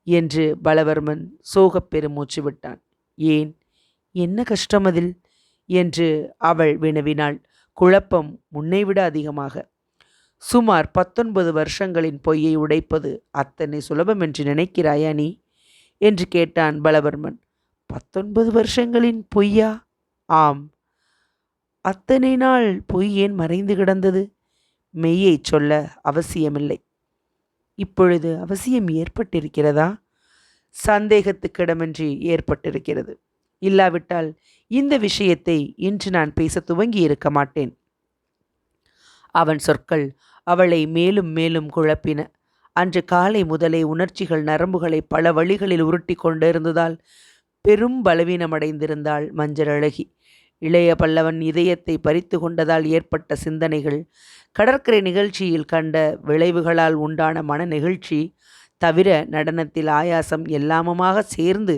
என்று பலவர்மன் சோகப் பெருமூச்சு விட்டான். ஏன், என்ன கஷ்டம் அதில் என்று அவள் வினவினாள், குழப்பம் முன்னைவிட அதிகமாக. சுமார் 19 வருஷங்களின் பொய்யை உடைப்பது அத்தனை சுலபம் என்று நினைக்கிறாயா நீ என்று கேட்டான் பலவர்மன். 19 வருஷங்களின் பொய்யா? ஆம். அத்தனை நாள் பொய் ஏன் மறைந்து கிடந்தது? மெய்யை சொல்ல அவசியமில்லை. இப்பொழுது அவசியம் ஏற்பட்டிருக்கிறதா? சந்தேகத்துக்கிடமின்றி ஏற்பட்டிருக்கிறது. இல்லாவிட்டால் இந்த விஷயத்தை இன்று நான் பேச துவங்கி இருக்க மாட்டேன். அவன் சொற்கள் அவளை மேலும் மேலும் குழப்பின. அன்று காலை முதலே உணர்ச்சிகள் நரம்புகளை பல வழிகளில் உருட்டி கொண்டிருந்ததால் பெரும் பலவீனமடைந்திருந்தாள் மஞ்சளழகி. இளைய பல்லவன் இதயத்தை பறித்து கொண்டதால் ஏற்பட்ட சிந்தனைகள், கடற்கரை நிகழ்ச்சியில் கண்ட விளைவுகளால் உண்டான மன நெகிழ்ச்சி தவிர நடனத்தில் ஆயாசம் எல்லாமுமாக சேர்ந்து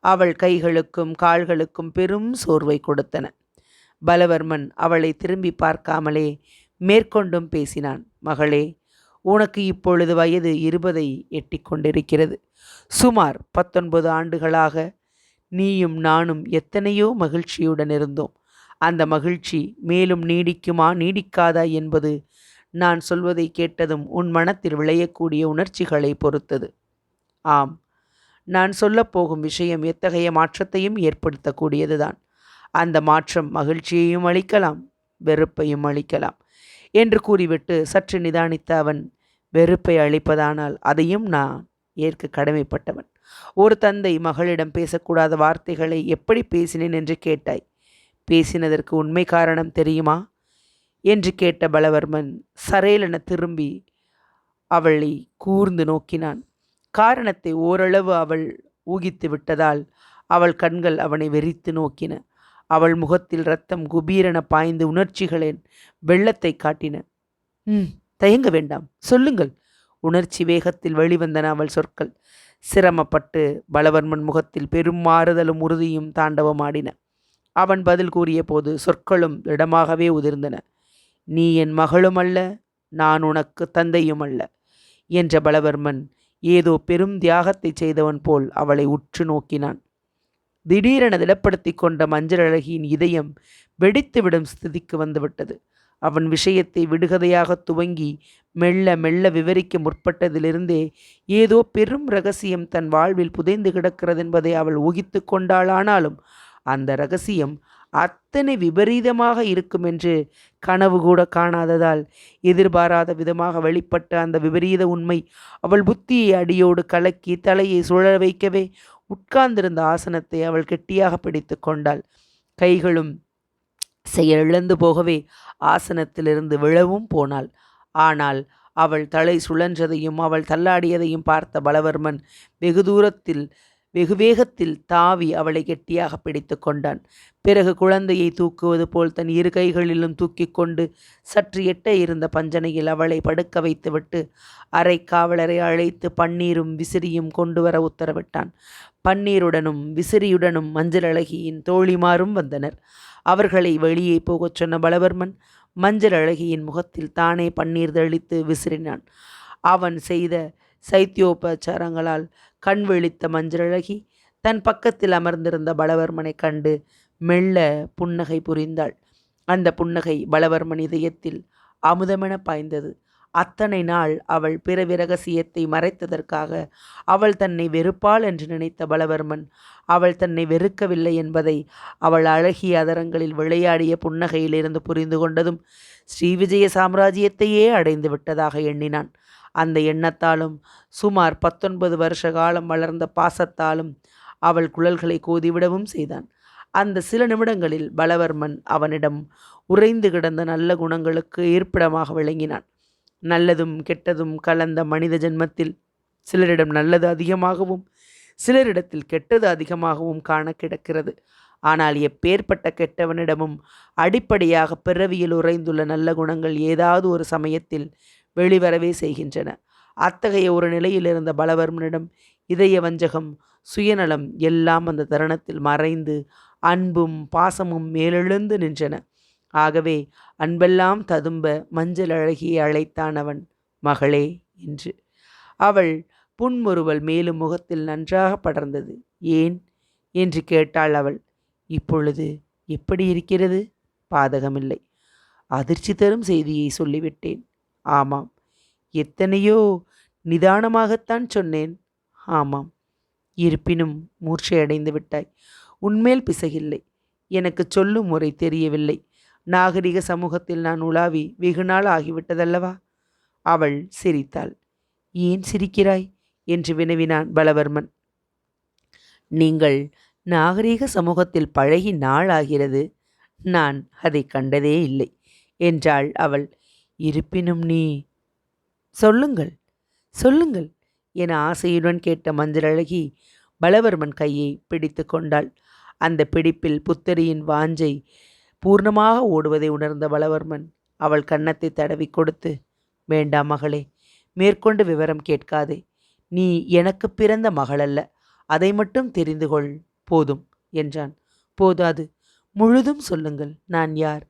அவள் கைகளுக்கும் கால்களுக்கும் பெரும் சோர்வை கொடுத்தன. பலவர்மன் அவளை திரும்பி பார்க்காமலே மேற்கொண்டும் பேசினான். மகளே, உனக்கு இப்பொழுது வயது 20 எட்டிக் கொண்டிருக்கிறது. சுமார் 19 ஆண்டுகளாக நீயும் நானும் எத்தனையோ மகிழ்ச்சியுடன் இருந்தோம். அந்த மகிழ்ச்சி மேலும் நீடிக்குமா நீடிக்காதா என்பது நான் சொல்வதை கேட்டதும் உன் மனத்தில் விளையக்கூடிய உணர்ச்சிகளை பொறுத்தது. ஆம், நான் சொல்லப்போகும் விஷயம் எத்தகைய மாற்றத்தையும் ஏற்படுத்தக்கூடியதுதான். அந்த மாற்றம் மகிழ்ச்சியையும் அளிக்கலாம், வெறுப்பையும் அளிக்கலாம் என்று கூறிவிட்டு சற்று நிதானித்த அவன், வெறுப்பை அளிப்பதானால் அதையும் நான் ஏற்க கடமைப்பட்டவன். ஒரு தந்தை மகளிடம் பேசக்கூடாத வார்த்தைகளை எப்படி பேசினேன் என்று கேட்டாய். பேசினதற்கு உண்மை காரணம் தெரியுமா என்று கேட்ட பலவர்மன் சரேலென திரும்பி அவளை கூர்ந்து நோக்கினான். காரணத்தை ஓரளவு அவள் ஊகித்து விட்டதால் அவள் கண்கள் அவனை வெறித்து நோக்கின. அவள் முகத்தில் இரத்தம் குபீரென பாய்ந்து உணர்ச்சிகளின் வெள்ளத்தை காட்டின. தயங்க வேண்டாம், சொல்லுங்கள். உணர்ச்சி வேகத்தில் வெளிவந்தன அவள் சொற்கள். சிரமப்பட்டு பலவர்மன் முகத்தில் பெரும் மாறுதலும் உறுதியும் தாண்டவமாடின. அவன் பதில் கூறிய போது சொற்களும் இடமாகவே உதிர்ந்தன. நீ என் மகளும் அல்ல, நான் உனக்கு தந்தையும் அல்ல என்ற பலவர்மன் ஏதோ பெரும் தியாகத்தை செய்தவன் போல் அவளை உற்று நோக்கினான். திடீரென திடப்படுத்தி கொண்ட மஞ்சள் அழகியின் இதயம் வெடித்துவிடும் ஸ்திதிக்கு வந்துவிட்டது. அவன் விஷயத்தை விடுகதையாக துவங்கி மெல்ல மெல்ல விவரிக்க முற்பட்டதிலிருந்தே ஏதோ பெரும் இரகசியம் தன் வாழ்வில் புதைந்து கிடக்கிறது என்பதை அவள் ஊகித்து கொண்டாளானாலும் அந்த இரகசியம் அத்தனை விபரீதமாக இருக்கும் என்று கனவு கூட காணாததால் எதிர்பாராத விதமாக வெளிப்பட்ட அந்த விபரீத உண்மை அவள் புத்தியை அடியோடு கலக்கி தலையை சுழல வைக்கவே உட்கார்ந்திருந்த ஆசனத்தை அவள் கெட்டியாக பிடித்து கொண்டாள். கைகளும் செயலிழந்து போகவே ஆசனத்திலிருந்து விழவும் போனாள். ஆனால் அவள் தலை சுழன்றதையும் அவள் தள்ளாடியதையும் பார்த்த பலவர்மன் வெகு வேகத்தில் தாவி அவளை கெட்டியாக பிடித்து கொண்டான். பிறகு குழந்தையை தூக்குவது போல் தன் இரு கைகளிலும் தூக்கி கொண்டு சற்று எட்ட இருந்த பஞ்சனையில் அவளை படுக்க வைத்துவிட்டு அரை காவலரை அழைத்து பன்னீரும் விசிறியும் கொண்டு வர உத்தரவிட்டான். பன்னீருடனும் விசிறியுடனும் மஞ்சள் அழகியின் தோழிமாரும் வந்தனர். அவர்களை வெளியே போகச் சொன்ன பலவர்மன் மஞ்சள் அழகியின் முகத்தில் தானே பன்னீர் தெளித்து விசிறினான். அவன் செய்த சைத்தியோபச்சாரங்களால் கண் விழித்த மஞ்சளழகி தன் பக்கத்தில் அமர்ந்திருந்த பலவர்மனை கண்டு மெல்ல புன்னகை புரிந்தாள். அந்த புன்னகை பலவர்மன் இதயத்தில் அமுதமென பாய்ந்தது. அத்தனை நாள் அவள் பிறவி ரகசியத்தை மறைத்ததற்காக அவள் தன்னை வெறுப்பாள் என்று நினைத்த பலவர்மன் அவள் தன்னை வெறுக்கவில்லை என்பதை அவள் அழகிய அதரங்களில் விளையாடிய புன்னகையிலிருந்து புரிந்து கொண்டதும் ஸ்ரீவிஜய சாம்ராஜ்யத்தையே அடைந்து விட்டதாக எண்ணினான். அந்த எண்ணத்தாலும் சுமார் 19 வருஷ காலம் வளர்ந்த பாசத்தாலும் அவள் குழல்களை கோதிவிடவும் செய்தான். அந்த சில நிமிடங்களில் பலவர்மன் அவனிடம் உறைந்து கிடந்த நல்ல குணங்களுக்கு இருப்பிடமாக விளங்கினான். நல்லதும் கெட்டதும் கலந்த மனித ஜென்மத்தில் சிலரிடம் நல்லது அதிகமாகவும் சிலரிடத்தில் கெட்டது அதிகமாகவும் காண கிடக்கிறது. ஆனால் எப்பேற்பட்ட கெட்டவனிடமும் அடிப்படையாக பிறவியில் உறைந்துள்ள நல்ல குணங்கள் ஏதாவது ஒரு சமயத்தில் வெளிவரவே செய்கின்றன. அத்தகைய ஒரு நிலையில் இருந்த பலவர்மனிடம் இதய வஞ்சகம், சுயநலம் எல்லாம் அந்த தருணத்தில் மறைந்து அன்பும் பாசமும் மேலெழுந்து நின்றன. ஆகவே அன்பெல்லாம் ததும்ப மஞ்சள் அழகியை அழைத்தான் அவன், மகளே என்று. அவள் புன்முறுவல் மேலும் முகத்தில் நன்றாக படர்ந்தது. ஏன் என்று கேட்டாள் அவள். இப்பொழுது எப்படி இருக்கிறது? பாதகமில்லை. அதிர்ச்சி தரும் செய்தியை சொல்லிவிட்டேன். ஆமாம். எத்தனையோ நிதானமாகத்தான் சொன்னேன். ஆமாம். இருப்பினும் மூர்ச்சையடைந்து விட்டாய். உன்மேல் பிசகில்லை. எனக்கு சொல்லும் முறை தெரியவில்லை. நாகரிக சமூகத்தில் நான் உலாவி வெகுநாள் ஆகிவிட்டதல்லவா? அவள் சிரித்தாள். ஏன் சிரிக்கிறாய் என்று வினவினான் பலவர்மன். நீங்கள் நாகரிக சமூகத்தில் பழகி நாள் ஆகிறது. நான் அதை கண்டதே இல்லை என்றாள் அவள். இருப்பினும் நீ சொல்லுங்கள் சொல்லுங்கள் என ஆசையுடன் கேட்ட மஞ்சளழகி பலவர்மன் கையை பிடித்து கொண்டாள். அந்த பிடிப்பில் புத்தரியின் வாஞ்சை பூர்ணமாக ஓடுவதை உணர்ந்த பலவர்மன் அவள் கன்னத்தை தடவி கொடுத்து, வேண்டாம் மகளே, மேற்கொண்டு விவரம் கேட்காதே. நீ எனக்கு பிறந்த மகளல்ல, அதை மட்டும் தெரிந்து கொள் போதும் என்றான். போதாது, முழுதும் சொல்லுங்கள். நான் யார்?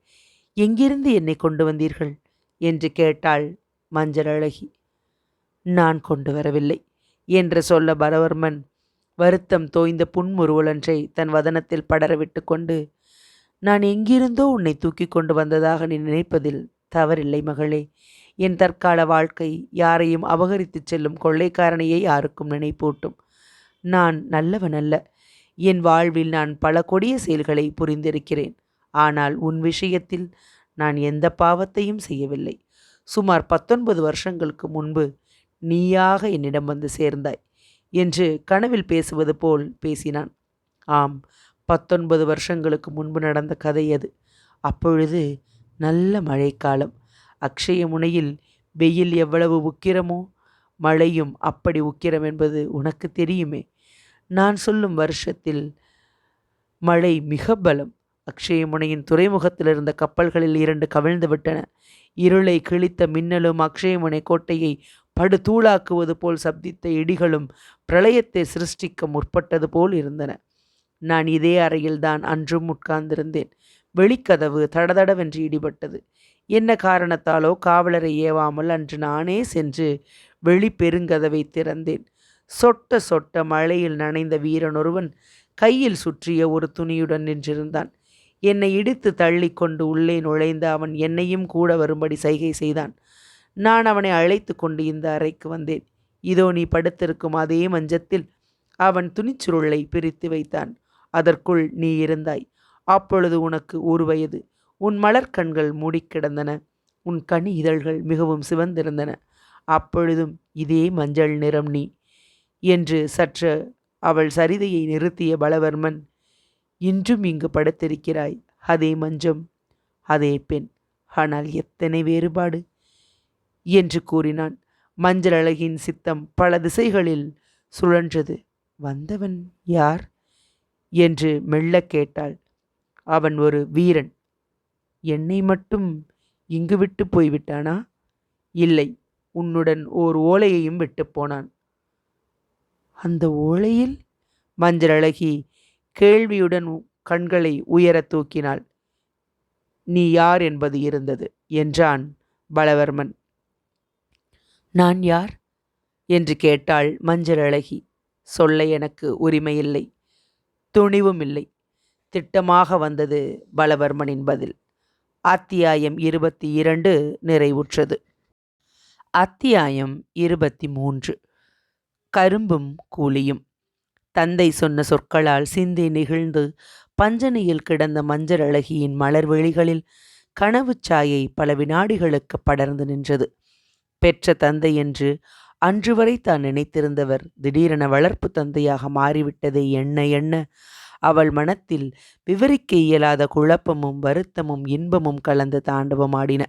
எங்கிருந்து என்னை கொண்டு வந்தீர்கள் என்று கேட்டாள் மஞ்சளழகி. நான் கொண்டு வரவில்லை என்று சொல்ல பலவர்மன் வருத்தம் தோய்ந்த புன்முறுவலொன்றை தன் வதனத்தில் படரவிட்டு கொண்டு, நான் எங்கிருந்தோ உன்னை தூக்கி கொண்டு வந்ததாக நீ நினைப்பதில் தவறில்லை மகளே. என் தற்கால வாழ்க்கை யாரையும் அபகரித்துச் செல்லும் கொள்ளைக்காரனையே யாருக்கும் நினைப்பூட்டும். நான் நல்லவன் அல்ல. என் வாழ்வில் நான் பல கொடிய செயல்களை புரிந்திருக்கிறேன். ஆனால் உன் விஷயத்தில் நான் எந்த பாவத்தையும் செய்யவில்லை. சுமார் 19 வருஷங்களுக்கு முன்பு நீயாக என்னிடம் வந்து சேர்ந்தாய் என்று கனவில் பேசுவது போல் பேசினான். ஆம், 19 வருஷங்களுக்கு முன்பு நடந்த கதை அது. அப்பொழுது நல்ல மழைக்காலம். அக்ஷய முனையில் வெயில் எவ்வளவு உக்கிரமோ மழையும் அப்படி உக்கிரம் என்பது உனக்கு தெரியுமே. நான் சொல்லும் வருஷத்தில் மழை மிக பலம். அக்ஷய முனையின் துறைமுகத்தில் இருந்த கப்பல்களில் 2 கவிழ்ந்து விட்டன. இருளை கிழித்த மின்னலும் அக்ஷயமுனை கோட்டையை படுதூளாக்குவது போல் சப்தித்த இடிகளும் பிரளயத்தை சிருஷ்டிக்க முற்பட்டது போல் இருந்தன. நான் இதே அறையில்தான் அன்றும் உட்கார்ந்திருந்தேன். வெளிக்கதவு தடதடவென்று இடிபட்டது. என்ன காரணத்தாலோ காவலரை ஏவாமல் அன்று நானே சென்று வெளிப்பெருங்கதவை திறந்தேன். சொட்ட சொட்ட மழையில் நனைந்த வீரன் ஒருவன் கையில் சுற்றிய ஒரு துணியுடன் நின்றிருந்தான். என்னை இடித்து தள்ளி கொண்டு உள்ளே நுழைந்த அவன் என்னையும் கூட வரும்படி சைகை செய்தான். நான் அவனை அழைத்து கொண்டு இந்த அறைக்கு வந்தேன். இதோ நீ படுத்திருக்கும் அதே மஞ்சத்தில் அவன் துணிச்சுருளை பிரித்து வைத்தான். அதற்குள் நீ இருந்தாய். அப்பொழுது உனக்கு 1 வயது. உன் மலர்கண்கள் மூடிக்கிடந்தன. உன் கனி இதழ்கள் மிகவும் சிவந்திருந்தன. அப்பொழுதும் இதே மஞ்சள் நிறம் நீ என்று சற்று அவள் சரிதையை நிறுத்திய பலவர்மன், இன்றும் இங்கு படுத்திருக்கிறாய். அதே மஞ்சம், அதே பெண், ஆனால் எத்தனை வேறுபாடு என்று கூறினான். மஞ்சள் அழகின் சித்தம் பல திசைகளில் சுழன்றது. வந்தவன் யார் என்று மெல்ல கேட்டாள். அவன் ஒரு வீரன். என்னை மட்டும் இங்கு விட்டு போய்விட்டானா? இல்லை, உன்னுடன் ஓர் ஓலையையும் விட்டு போனான். அந்த ஓலையில்? மஞ்சள் அழகி கேள்வியுடன் கண்களை உயர தூக்கினாள். நீ யார் என்பது இருந்தது என்றான் பலவர்மன். நான் யார் என்று கேட்டாள் மஞ்சள் அழகி. சொல்ல எனக்கு உரிமையில்லை, துணிவும் இல்லை. திட்டமாக வந்தது பலவர்மனின் பதில். அத்தியாயம் 22 நிறைவுற்றது. அத்தியாயம் 23. கரும்பும் கூலியும். தந்தை சொன்ன சொற்களால் சிந்தை நெகிழ்ந்து பஞ்சனையில் கிடந்த மஞ்சள் அழகியின் மலர் வெளிகளில் கனவு சாயை பல வினாடிகளுக்கு படர்ந்து நின்றது. பெற்ற தந்தை என்று அன்று வரை தான் நினைத்திருந்தவர் திடீரென வளர்ப்பு தந்தையாக மாறிவிட்டதை எண்ண எண்ண அவள் மனத்தில் விவரிக்க இயலாத குழப்பமும் வருத்தமும் இன்பமும் கலந்து தாண்டவமாடின.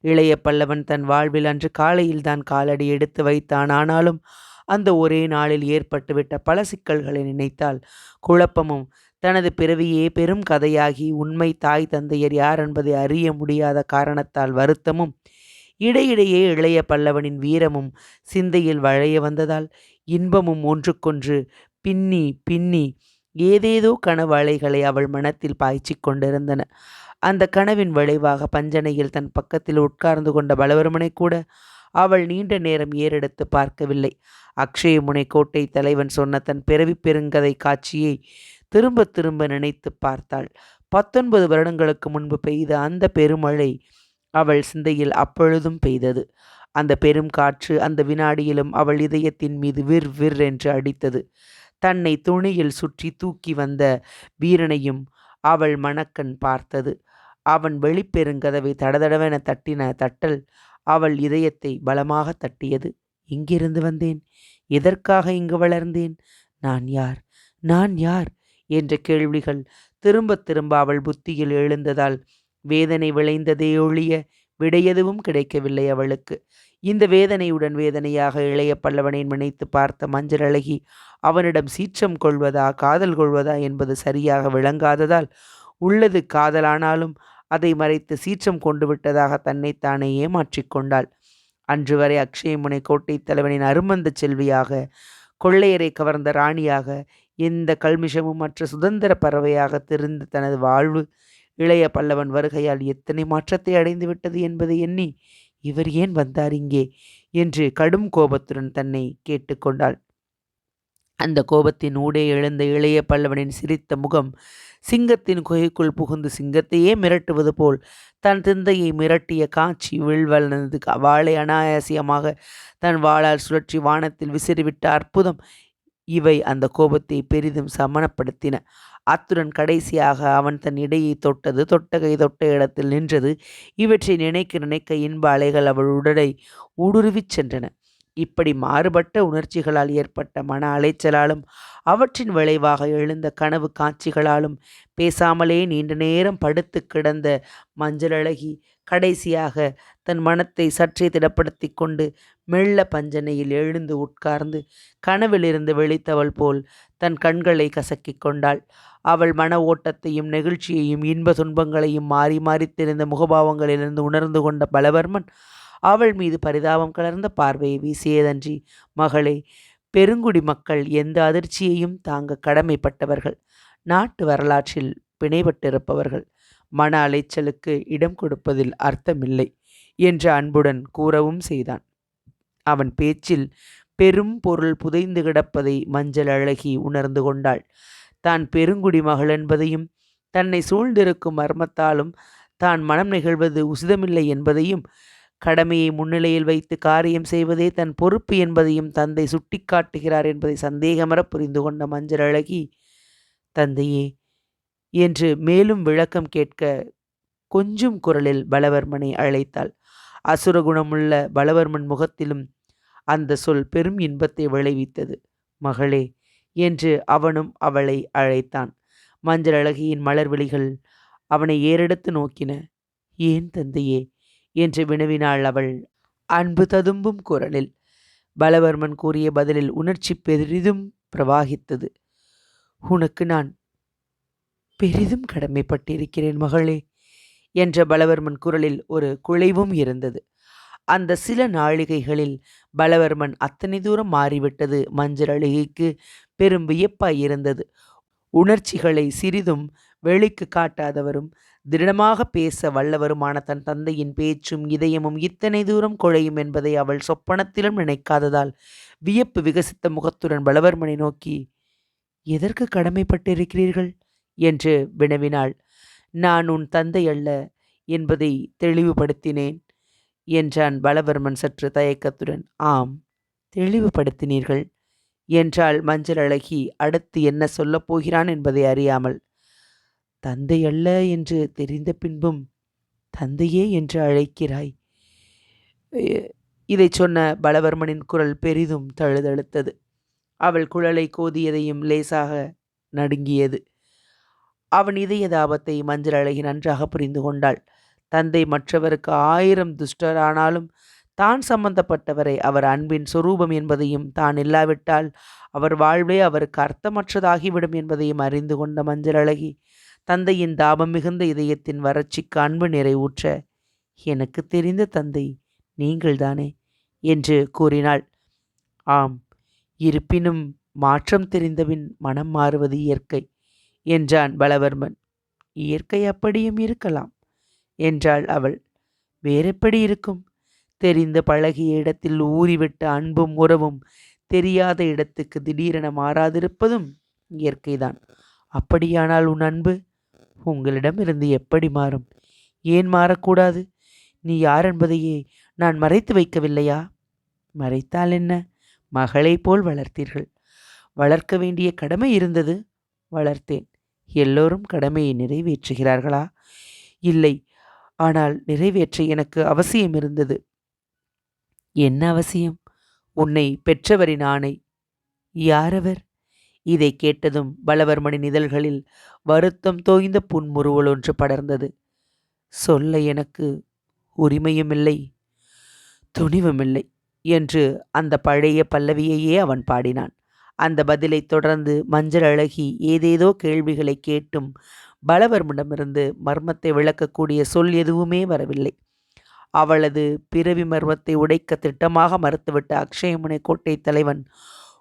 இளைய பல்லவன் தன் வாழ்வில் அன்று காலையில்தான் காலடி எடுத்து வைத்தான். ஆனாலும் அந்த ஒரே நாளில் ஏற்பட்டுவிட்ட பல சிக்கல்களை நினைத்தால் குழப்பமும், தனது பிறவியே பெரும் கதையாகி உண்மை தாய் தந்தையர் யார் என்பதை அறிய முடியாத காரணத்தால் வருத்தமும், இடையிடையே இளைய பல்லவனின் வீரமும் சிந்தையில் வளைய வந்ததால் இன்பமும் ஒன்றுக்கொன்று பின்னி பின்னி ஏதேதோ கனவு அலைகளை அவள் மனத்தில் பாய்ச்சி கொண்டிருந்தன. அந்த கனவின் விளைவாக பஞ்சனையில் தன் பக்கத்தில் உட்கார்ந்து கொண்ட பலவர்மனை கூட அவள் நீண்ட நேரம் ஏறெடுத்து பார்க்கவில்லை. அக்ஷயமுனை கோட்டை தலைவன் சொன்ன தன் பிறவி பெருங்கதை காட்சியை திரும்ப திரும்ப நினைத்து பார்த்தாள். 19 வருடங்களுக்கு முன்பு பெய்த அந்த பெருமழை அவள் சிந்தையில் அப்பொழுதும் பெய்தது. அந்த பெரும் காற்று அந்த வினாடியிலும் அவள் இதயத்தின் மீது விர் விர் என்று அடித்தது. தன்னை துணியில் சுற்றி தூக்கி வந்த வீரனையும் அவள் மணக்கண் பார்த்தது. அவன் வெளிப்பெருங்கதவை தடதடவென தட்டின தட்டல் அவள் இதயத்தை பலமாக தட்டியது. இங்கிருந்து வந்தேன், எதற்காக இங்கு வளர்ந்தேன், நான் யார், நான் யார் என்ற கேள்விகள் திரும்ப திரும்ப அவள் புத்தியில் எழுந்ததால் வேதனை விளைந்ததே ஒழிய விடையெதுவும் கிடைக்கவில்லை அவளுக்கு. இந்த வேதனையுடன் வேதனையாக இளைய பல்லவனை நினைத்து பார்த்த மஞ்சள் அழகி அவனிடம் சீற்றம் கொள்வதா காதல் கொள்வதா என்பது சரியாக விளங்காததால் உள்ளது காதலானாலும் அதை மறைத்து சீற்றம் கொண்டு விட்டதாக தன்னைத்தானே ஏமாற்றிக்கொண்டாள். அன்று வரை அக்ஷயமுனை கோட்டை தலைவனின் அருமந்த செல்வியாக, கொள்ளையரை கவர்ந்த ராணியாக, எந்த கல்மிஷமும் மற்ற சுதந்திர பறவையாக தெரிந்த தனது வாழ்வு இளைய பல்லவன் வருகையால் எத்தனை மாற்றத்தை அடைந்து விட்டது என்பதை எண்ணி இவர் ஏன் வந்தார் இங்கே என்று கடும் கோபத்துடன் தன்னை கேட்டுக்கொண்டாள். அந்த கோபத்தின் ஊடே எழுந்த இளைய பல்லவனின் சிரித்த முகம் சிங்கத்தின் குகைக்குள் புகுந்து சிங்கத்தையே மிரட்டுவது போல் தன் தந்தையை மிரட்டிய காட்சி விழ்வலனது. வாளை அனாயாசியமாக தன் வாளால் சுழற்றி வானத்தில் விசிறிவிட்ட அற்புதம் இவை அந்த கோபத்தை பெரிதும் சமனப்படுத்தின. அத்துடன் கடைசியாக அவன் தன் இடையை தொட்டது, தொட்டகை தொட்ட இடத்தில் நின்றது. இவற்றை நினைக்க நினைக்க இன்ப அலைகள் அவள் உடலை ஊடுருவிச் சென்றன. இப்படி மாறுபட்ட உணர்ச்சிகளால் ஏற்பட்ட மன அலைச்சலாலும் அவற்றின் விளைவாக எழுந்த கனவு காட்சிகளாலும் பேசாமலே நீண்ட நேரம் படுத்து கிடந்த மஞ்சளழகி கடைசியாக தன் மனத்தை சற்றே திடப்படுத்தி கொண்டு மெல்ல பஞ்சனையில் எழுந்து உட்கார்ந்து கனவிலிருந்து விழித்தவள் போல் தன் கண்களை கசக்கிக் கொண்டாள். அவள் மன ஓட்டத்தையும் நெகிழ்ச்சியையும் இன்ப துன்பங்களையும் மாறி மாறி தெரிந்த முகபாவங்களிலிருந்து உணர்ந்து கொண்ட பலவர்மன் அவள் மீது பரிதாபம் கலர்ந்த பார்வையை வீசியதன்றி, மகளே, பெருங்குடி மக்கள் எந்த அதிர்ச்சியையும் தாங்க கடமைப்பட்டவர்கள், நாட்டு வரலாற்றில் பிணைப்பட்டிருப்பவர்கள், மன அலைச்சலுக்கு இடம் கொடுப்பதில் அர்த்தமில்லை என்று அன்புடன் கூறவும் செய்தான். அவன் பேச்சில் பெரும் பொருள் புதைந்து கிடப்பதை மஞ்சள் அழகி உணர்ந்து கொண்டாள். தான் பெருங்குடி மகள் என்பதையும் தன்னை சூழ்ந்திருக்கும் மர்மத்தாலும் தான் மனம் நிகழ்வது உசிதமில்லை என்பதையும் கடமையை முன்னிலையில் வைத்து காரியம் செய்வதே தன் பொறுப்பு என்பதையும் தந்தை சுட்டிக்காட்டுகிறார் என்பதை சந்தேகமற புரிந்து கொண்ட மஞ்சள் அழகி, தந்தையே என்று மேலும் விளக்கம் கேட்க கொஞ்சும் குரலில் பலவர்மனை அழைத்தாள். அசுரகுணமுள்ள பலவர்மன் முகத்திலும் அந்த சொல் பெரும் இன்பத்தை விளைவித்தது. மகளே என்று அவனும் அவளை அழைத்தான். மஞ்சள் அழகியின் மலர்விழிகள் அவனை ஏறெடுத்து நோக்கின. ஏன் தந்தையே என்று வினவினாள் அவள் அன்பு ததும்பும் குரலில். பலவர்மன் கூறிய பதிலில் உணர்ச்சி பெரிதும் பிரவாகித்தது. உனக்கு நான் பெரிதும் கடமைப்பட்டிருக்கிறேன் மகளே என்ற பலவர்மன் குரலில் ஒரு குழைவும் இருந்தது. அந்த சில நாழிகைகளில் பலவர்மன் அத்தனை தூரம் மாறிவிட்டது மஞ்சள் அழகிக்கு பெரும் வியப்பாய் இருந்தது. உணர்ச்சிகளை சிறிதும் வெளிக்கு காட்டாதவரும் திருடமாக பேச வல்லவருமான தன் தந்தையின் பேச்சும் இதயமும் இத்தனை தூரம் குழையும் என்பதை அவள் சொப்பனத்திலும் நினைக்காததால் வியப்பு விகசித்த முகத்துடன் பலவர்மனை நோக்கி, எதற்கு கடமைப்பட்டிருக்கிறீர்கள் என்று வினவினாள். நான் உன் தந்தை அல்ல என்பதை தெளிவுபடுத்தினேன் என்றான் பலவர்மன் சற்று தயக்கத்துடன். ஆம், தெளிவுபடுத்தினீர்கள் என்றாள் மஞ்சள் அழகி அடுத்து என்ன சொல்லப் போகிறான் என்பதை அறியாமல். தந்தை அல்ல என்று தெரிந்த பின்பும் தந்தையே என்று அழைக்கிறாய். இதை சொன்ன பலவர்மனின் குரல் பெரிதும் தழுதழுத்தது. அவள் குழலை கோதியதையும் லேசாக நடுங்கியது. அவன் இதய தாபத்தை மஞ்சள் அழகி நன்றாக புரிந்து கொண்டாள். தந்தை மற்றவருக்கு 1000 துஷ்டரானாலும் தான் சம்பந்தப்பட்டவரை அவர் அன்பின் சொரூபம் என்பதையும் தான் இல்லாவிட்டால் அவர் வாழ்வே அவருக்கு அர்த்தமற்றதாகிவிடும் என்பதையும் அறிந்து கொண்ட மஞ்சள் அழகி தந்தையின் தாபம் மிகுந்த இதயத்தின் வறட்சிக்கு அன்பு நிறைவூற்ற, எனக்கு தெரிந்த தந்தை நீங்கள்தானே என்று கூறினாள். ஆம், இருப்பினும் மாற்றம் தெரிந்தபின் மனம் மாறுவது இயற்கை என்றான் பலவர்மன். இயற்கை அப்படியும் இருக்கலாம் என்றாள் அவள். வேறெப்படி இருக்கும்? தெரிந்த பழகிய இடத்தில் ஊறிவிட்ட அன்பும் உறவும் தெரியாத இடத்துக்கு திடீரென மாறாதிருப்பதும் இயற்கைதான். அப்படியானால் உன் அன்பு உங்களிடமிருந்து எப்படி மாறும்? ஏன் மாறக்கூடாது? நீ யார் என்பதையே நான் மறைத்து வைக்கவில்லையா? மறைத்தால் என்ன? மகளை போல் வளர்த்தீர்கள். வளர்க்க வேண்டிய கடமை இருந்தது, வளர்த்தேன். எல்லோரும் கடமையை நிறைவேற்றுகிறார்களா? இல்லை, ஆனால் நிறைவேற்ற எனக்கு அவசியம் இருந்தது. என்ன அவசியம்? உன்னை பெற்றவரின் ஆணை. யாரவர்? இதை கேட்டதும் பலவர்மனின் இதழ்களில் வருத்தம் தோய்ந்த புன்முறுவல் ஒன்று படர்ந்தது. சொல்ல எனக்கு உரிமையுமில்லை, துணிவுமில்லை என்று அந்த பழைய பல்லவியையே அவன் பாடினான். அந்த பதிலை தொடர்ந்து மஞ்சள் அழகி ஏதேதோ கேள்விகளை கேட்டும் பலவர்மனிடமிருந்து மர்மத்தை விளக்கக்கூடிய சொல் எதுவுமே வரவில்லை. அவளது பிறவி மர்மத்தை உடைக்க திட்டமாக மறுத்துவிட்ட அக்ஷயமுனை கோட்டை தலைவன்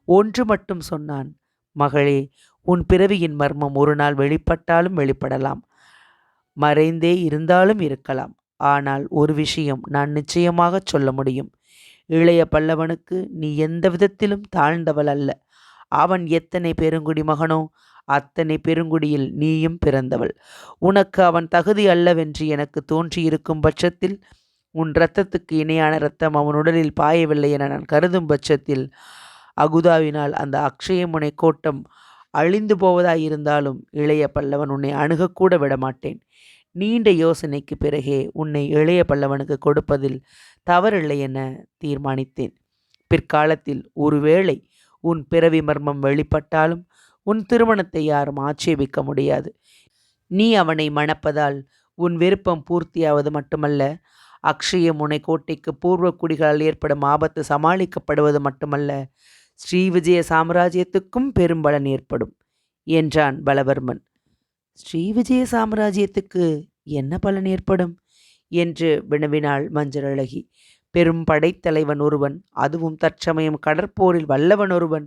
ஒன்று மட்டும் சொன்னான். மகளே, உன் பிறவியின் மர்மம் ஒரு நாள் வெளிப்பட்டாலும் வெளிப்படலாம், மறைந்தே இருந்தாலும் இருக்கலாம். ஆனால் ஒரு விஷயம் நான் நிச்சயமாக சொல்ல முடியும். இளைய பல்லவனுக்கு நீ எந்த விதத்திலும் தாழ்ந்தவள் அல்ல. அவன் எத்தனை பெருங்குடி மகனோ அத்தனை பெருங்குடியில் நீயும் பிறந்தவள். உனக்கு அவன் தகுதி அல்லவென்று எனக்கு தோன்றியிருக்கும் பட்சத்தில், உன் இரத்தத்துக்கு இணையான இரத்தம் அவன் உடலில் பாயவில்லை என நான் கருதும் பட்சத்தில், அகுதாவினால் அந்த அக்ஷயமுனை கோட்டம் அழிந்து போவதாயிருந்தாலும் இளைய பல்லவன் உன்னை அணுகக்கூட விடமாட்டேன். நீண்ட யோசனைக்கு பிறகே உன்னை இளைய பல்லவனுக்கு கொடுப்பதில் தவறில்லை என தீர்மானித்தேன். பிற்காலத்தில் ஒருவேளை உன் பிறவி மர்மம் வெளிப்பட்டாலும் உன் திருமணத்தை யாரும் ஆட்சேபிக்க முடியாது. நீ அவனை மணப்பதால் உன் விருப்பம் பூர்த்தியாவது மட்டுமல்ல, அக்ஷயமுனை கோட்டைக்கு பூர்வ குடிகளால் ஏற்படும் ஆபத்து சமாளிக்கப்படுவது மட்டுமல்ல, ஸ்ரீவிஜய சாம்ராஜ்யத்துக்கும் பெரும்பலன் ஏற்படும் என்றான் பலவர்மன். ஸ்ரீவிஜய சாம்ராஜ்யத்துக்கு என்ன பலன் ஏற்படும் என்று வினவினாள் மஞ்சளழகி. பெரும் படைத்தலைவன் ஒருவன், அதுவும் தற்சமயம் கடற்போரில் வல்லவன் ஒருவன்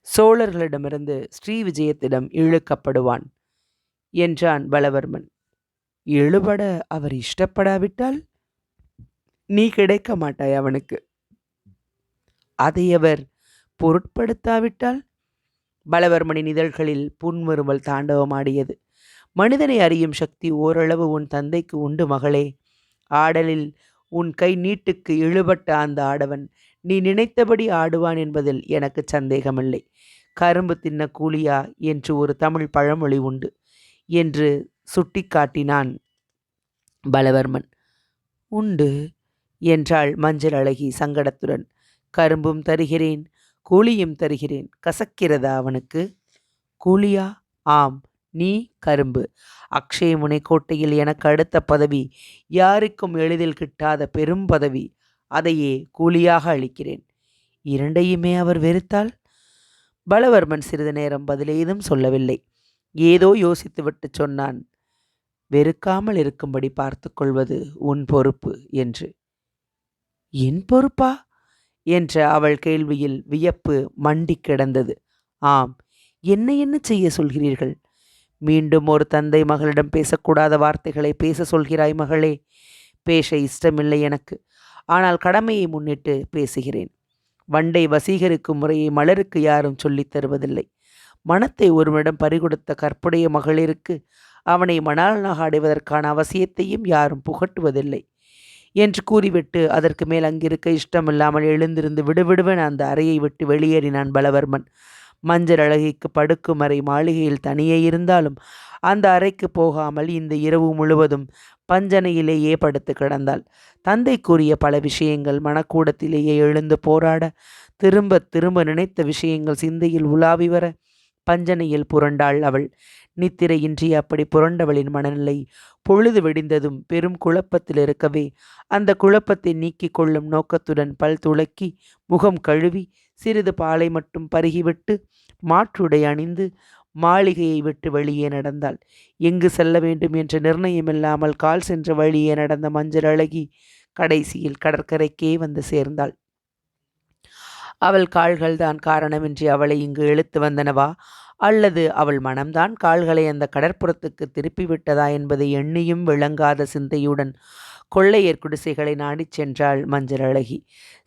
சோழர்களிடமிருந்து ஸ்ரீவிஜயத்திடம் இழுக்கப்படுவான் என்றான் பலவர்மன். இழுபட அவர் இஷ்டப்படாவிட்டால் நீ கிடைக்க மாட்டாய் அவனுக்கு. அதை அவர் பொருட்படுத்தாவிட்டால்? பலவர்மனின் இதழ்களில் புன்முறுவல் தாண்டவமாடியது. மனிதனை அறியும் சக்தி ஓரளவு உன் தந்தைக்கு உண்டு மகளே. ஆடலில் உன் கை நீட்டுக்கு இழுபட்ட அந்த ஆடவன் நீ நினைத்தபடி ஆடுவான் என்பதில் எனக்கு சந்தேகமில்லை. கரும்பு தின்ன கூலியா என்று ஒரு தமிழ் பழமொழி உண்டு என்று சுட்டிக்காட்டினான் பலவர்மன். உண்டு என்றாள் மஞ்சளழகி சங்கடத்துடன். கரும்பும் தருகிறேன், கூலியும் தருகிறேன். கசக்கிறதா அவனுக்கு? கூலியா? ஆம், நீ கரும்பு. அக்ஷயமுனை கோட்டையில் எனக்கு அடுத்த பதவி, யாருக்கும் எளிதில் கிட்டாத பெரும் பதவி. அதையே கூலியாக அளிக்கிறேன். இரண்டையுமே அவர் வெறுத்தால்? பலவர்மன் சிறிது நேரம் பதிலேதும் சொல்லவில்லை. ஏதோ யோசித்துவிட்டு சொன்னான். வெறுக்காமல் இருக்கும்படி பார்த்து கொள்வது உன் பொறுப்பு என்று. என் பொறுப்பா என்ற அவள் கேள்வியில் வியப்பு மண்டி கிடந்தது. ஆம், என்ன செய்ய சொல்கிறீர்கள்? மீண்டும் ஒரு தந்தை மகளிடம் பேசக்கூடாத வார்த்தைகளை பேச சொல்கிறாய் மகளே. பேச இஷ்டமில்லை எனக்கு. ஆனால் கடமையை முன்னிட்டு பேசுகிறேன். வண்டை வசீகரிக்கும் முறையை மலருக்கு யாரும் சொல்லித் தருவதில்லை. மனத்தை ஒருவனிடம் பறிகொடுத்த கற்புடைய மகளிருக்கு அவனை மணாளனாக அடைவதற்கான அவசியத்தையும் யாரும் புகட்டுவதில்லை என்று கூறிவிட்டு அதற்கு மேல் அங்கிருக்க இஷ்டமில்லாமல் எழுந்திருந்து விடுவிடுவென அந்த அறையை விட்டு வெளியேறினான் பலவர்மன். மஞ்சளழகிக்கு படுக்கும் அறை மாளிகையில் தனியே இருந்தாலும் அந்த அறைக்கு போகாமல் இந்த இரவு முழுவதும் பஞ்சனையிலேயே படுத்து கிடந்தாள். தந்தை கூறிய பல விஷயங்கள் மனக்கூடத்திலேயே எழுந்து போராட, திரும்ப திரும்ப நினைத்த விஷயங்கள் சிந்தையில் உலாவி வர பஞ்சனையில் புரண்டாள் அவள். நித்திரையின்றி அப்படி புரண்டவளின் மனநிலை பொழுது வெடிந்ததும் பெரும் குழப்பத்தில் இருக்கவே, அந்த குழப்பத்தை நீக்கிக் கொள்ளும் நோக்கத்துடன் பல் துளக்கி முகம் கழுவி சிறிது பாலை மட்டும் பருகிவிட்டு மாற்றுடை அணிந்து மாளிகையை விட்டு வெளியே நடந்தாள். எங்கு செல்ல வேண்டும் என்ற நிர்ணயமில்லாமல் கால் சென்ற வழியே நடந்த மஞ்சளழகி கடைசியில் கடற்கரைக்கே வந்து சேர்ந்தாள். அவள் கால்கள்தான் காரணமின்றி அவளை இங்கு இழுத்து வந்தனவா, அல்லது அவள் மனம்தான் கால்களை அந்த கடற்புறத்துக்கு திருப்பிவிட்டதா என்பதை எண்ணியும் விளங்காத சிந்தையுடன் கொள்ளையர் குடிசைகளை நாடிச் சென்றாள் மஞ்சளழகி.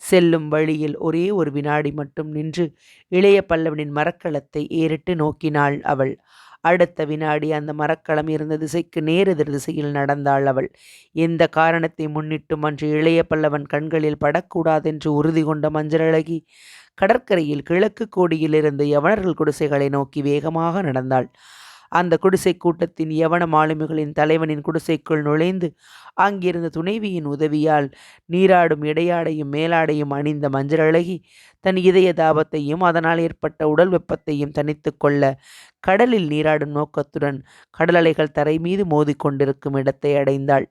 செல்லும் வழியில் ஒரே ஒரு வினாடி மட்டும் நின்று இளைய பல்லவனின் மரக்கலத்தை ஏறிட்டு நோக்கினாள் அவள். அடுத்த வினாடி அந்த மரக்கலம் இருந்த திசைக்கு நேரெதிர் திசையில் நடந்தாள் அவள். எந்த காரணத்தை முன்னிட்டும் அன்று இளைய பல்லவன் கண்களில் படக்கூடாதென்று உறுதி கொண்ட மஞ்சளழகி கடற்கரையில் கிழக்கு கோடியில் இருந்து யவனர்கள் குடிசைகளை நோக்கி வேகமாக நடந்தாள். அந்த குடிசை கூட்டத்தின் யவன மாலுமிகளின் தலைவனின் குடிசைக்குள் நுழைந்து அங்கிருந்த துணைவியின் உதவியால் நீராடும் இடையாடையும் மேலாடையும் அணிந்த மஞ்சளழகி தன் இதய தாபத்தையும் அதனால் ஏற்பட்ட உடல் வெப்பத்தையும் தனித்து கொள்ள கடலில் நீராடும் நோக்கத்துடன் கடல் அலைகள் தரை மீது மோதிக்கொண்டிருக்கும் இடத்தை அடைந்தாள்.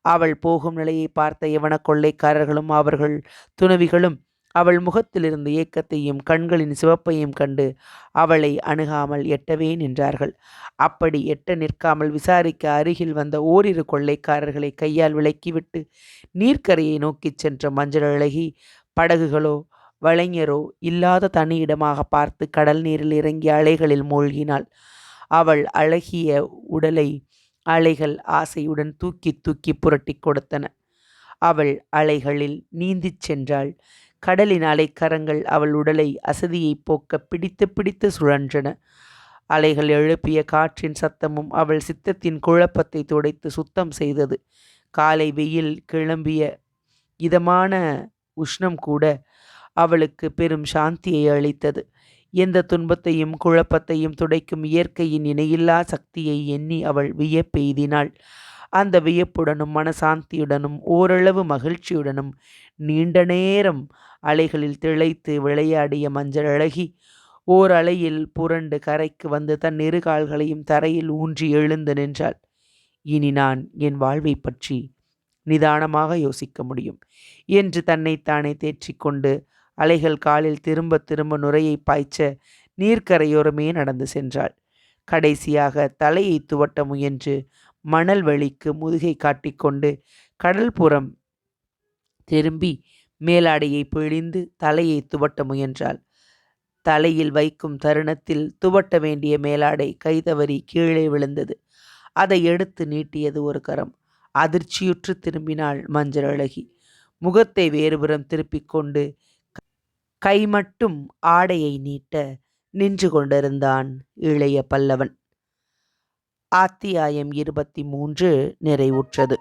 அவள் போகும் நிலையை பார்த்த யவன கொள்ளைக்காரர்களும் அவர்கள் துணவிகளும் அவள் முகத்திலிருந்த ஏக்கத்தையும் கண்களின் சிவப்பையும் கண்டு அவளை அணுகாமல் எட்டவே நின்றார்கள். அப்படி எட்ட நிற்காமல் விசாரிக்க அருகில் வந்த ஓரிரு கொள்ளைக்காரர்களை கையால் விலக்கிவிட்டு நீர்க்கரையை நோக்கிச் சென்ற மஞ்சளழகி படகுகளோ வளைஞரோ இல்லாத தனி இடமாக பார்த்து கடல் நீரில் இறங்கி அலைகளில் மூழ்கினாள். அவள் அழகிய உடலை அலைகள் ஆசையுடன் தூக்கி தூக்கி புரட்டி கொடுத்தன. அவள் அலைகளில் நீந்திச் சென்றாள். கடலின் அலைக்கரங்கள் அவள் உடலை அசதியைப் போக்க பிடித்து பிடித்து சுழன்றன. அலைகள் எழுப்பிய காற்றின் சத்தமும் அவள் சித்தத்தின் குழப்பத்தை துடைத்து சுத்தம் செய்தது. காலை வெயில் கிளம்பிய இதமான உஷ்ணம் கூட அவளுக்கு பெரும் சாந்தியை அளித்தது. எந்த துன்பத்தையும் குழப்பத்தையும் துடைக்கும் இயற்கையின் இணையில்லா சக்தியை எண்ணி அவள் வியப்பெய்தினாள். அந்த வியப்புடனும் மனசாந்தியுடனும் ஓரளவு மகிழ்ச்சியுடனும் நீண்ட நேரம் அலைகளில் திளைத்து விளையாடிய மஞ்சள் ஓர் அலையில் புரண்டு கரைக்கு வந்து தன் இரு கால்களையும் தரையில் ஊன்றி எழுந்து நின்றாள். இனி நான் என் வாழ்வை பற்றி நிதானமாக யோசிக்க முடியும் என்று தன்னைத்தானே தேற்றிக்கொண்டு அலைகள் காலில் திரும்ப திரும்ப நுரையை பாய்ச்ச நீர்க்கரையோரமே நடந்து சென்றாள். கடைசியாக தலையை துவட்ட முயன்று மணல் வெளிக்கு முதுகை காட்டிக்கொண்டு கடல்புறம் திரும்பி மேலாடையை பிழிந்து தலையை துவட்ட முயன்றாள். தலையில் வைக்கும் தருணத்தில் துவட்ட வேண்டிய மேலாடை கைதவறி கீழே விழுந்தது. அதை எடுத்து நீட்டியது ஒரு கரம். அதிர்ச்சியுற்று திரும்பினாள் மஞ்சள். முகத்தை வேறுபுறம் திருப்பிக் கொண்டு கை மட்டும் ஆடையை நீட்ட நின்று கொண்டிருந்தான் இளைய பல்லவன். அத்தியாயம் 23 நிறைவுற்றது.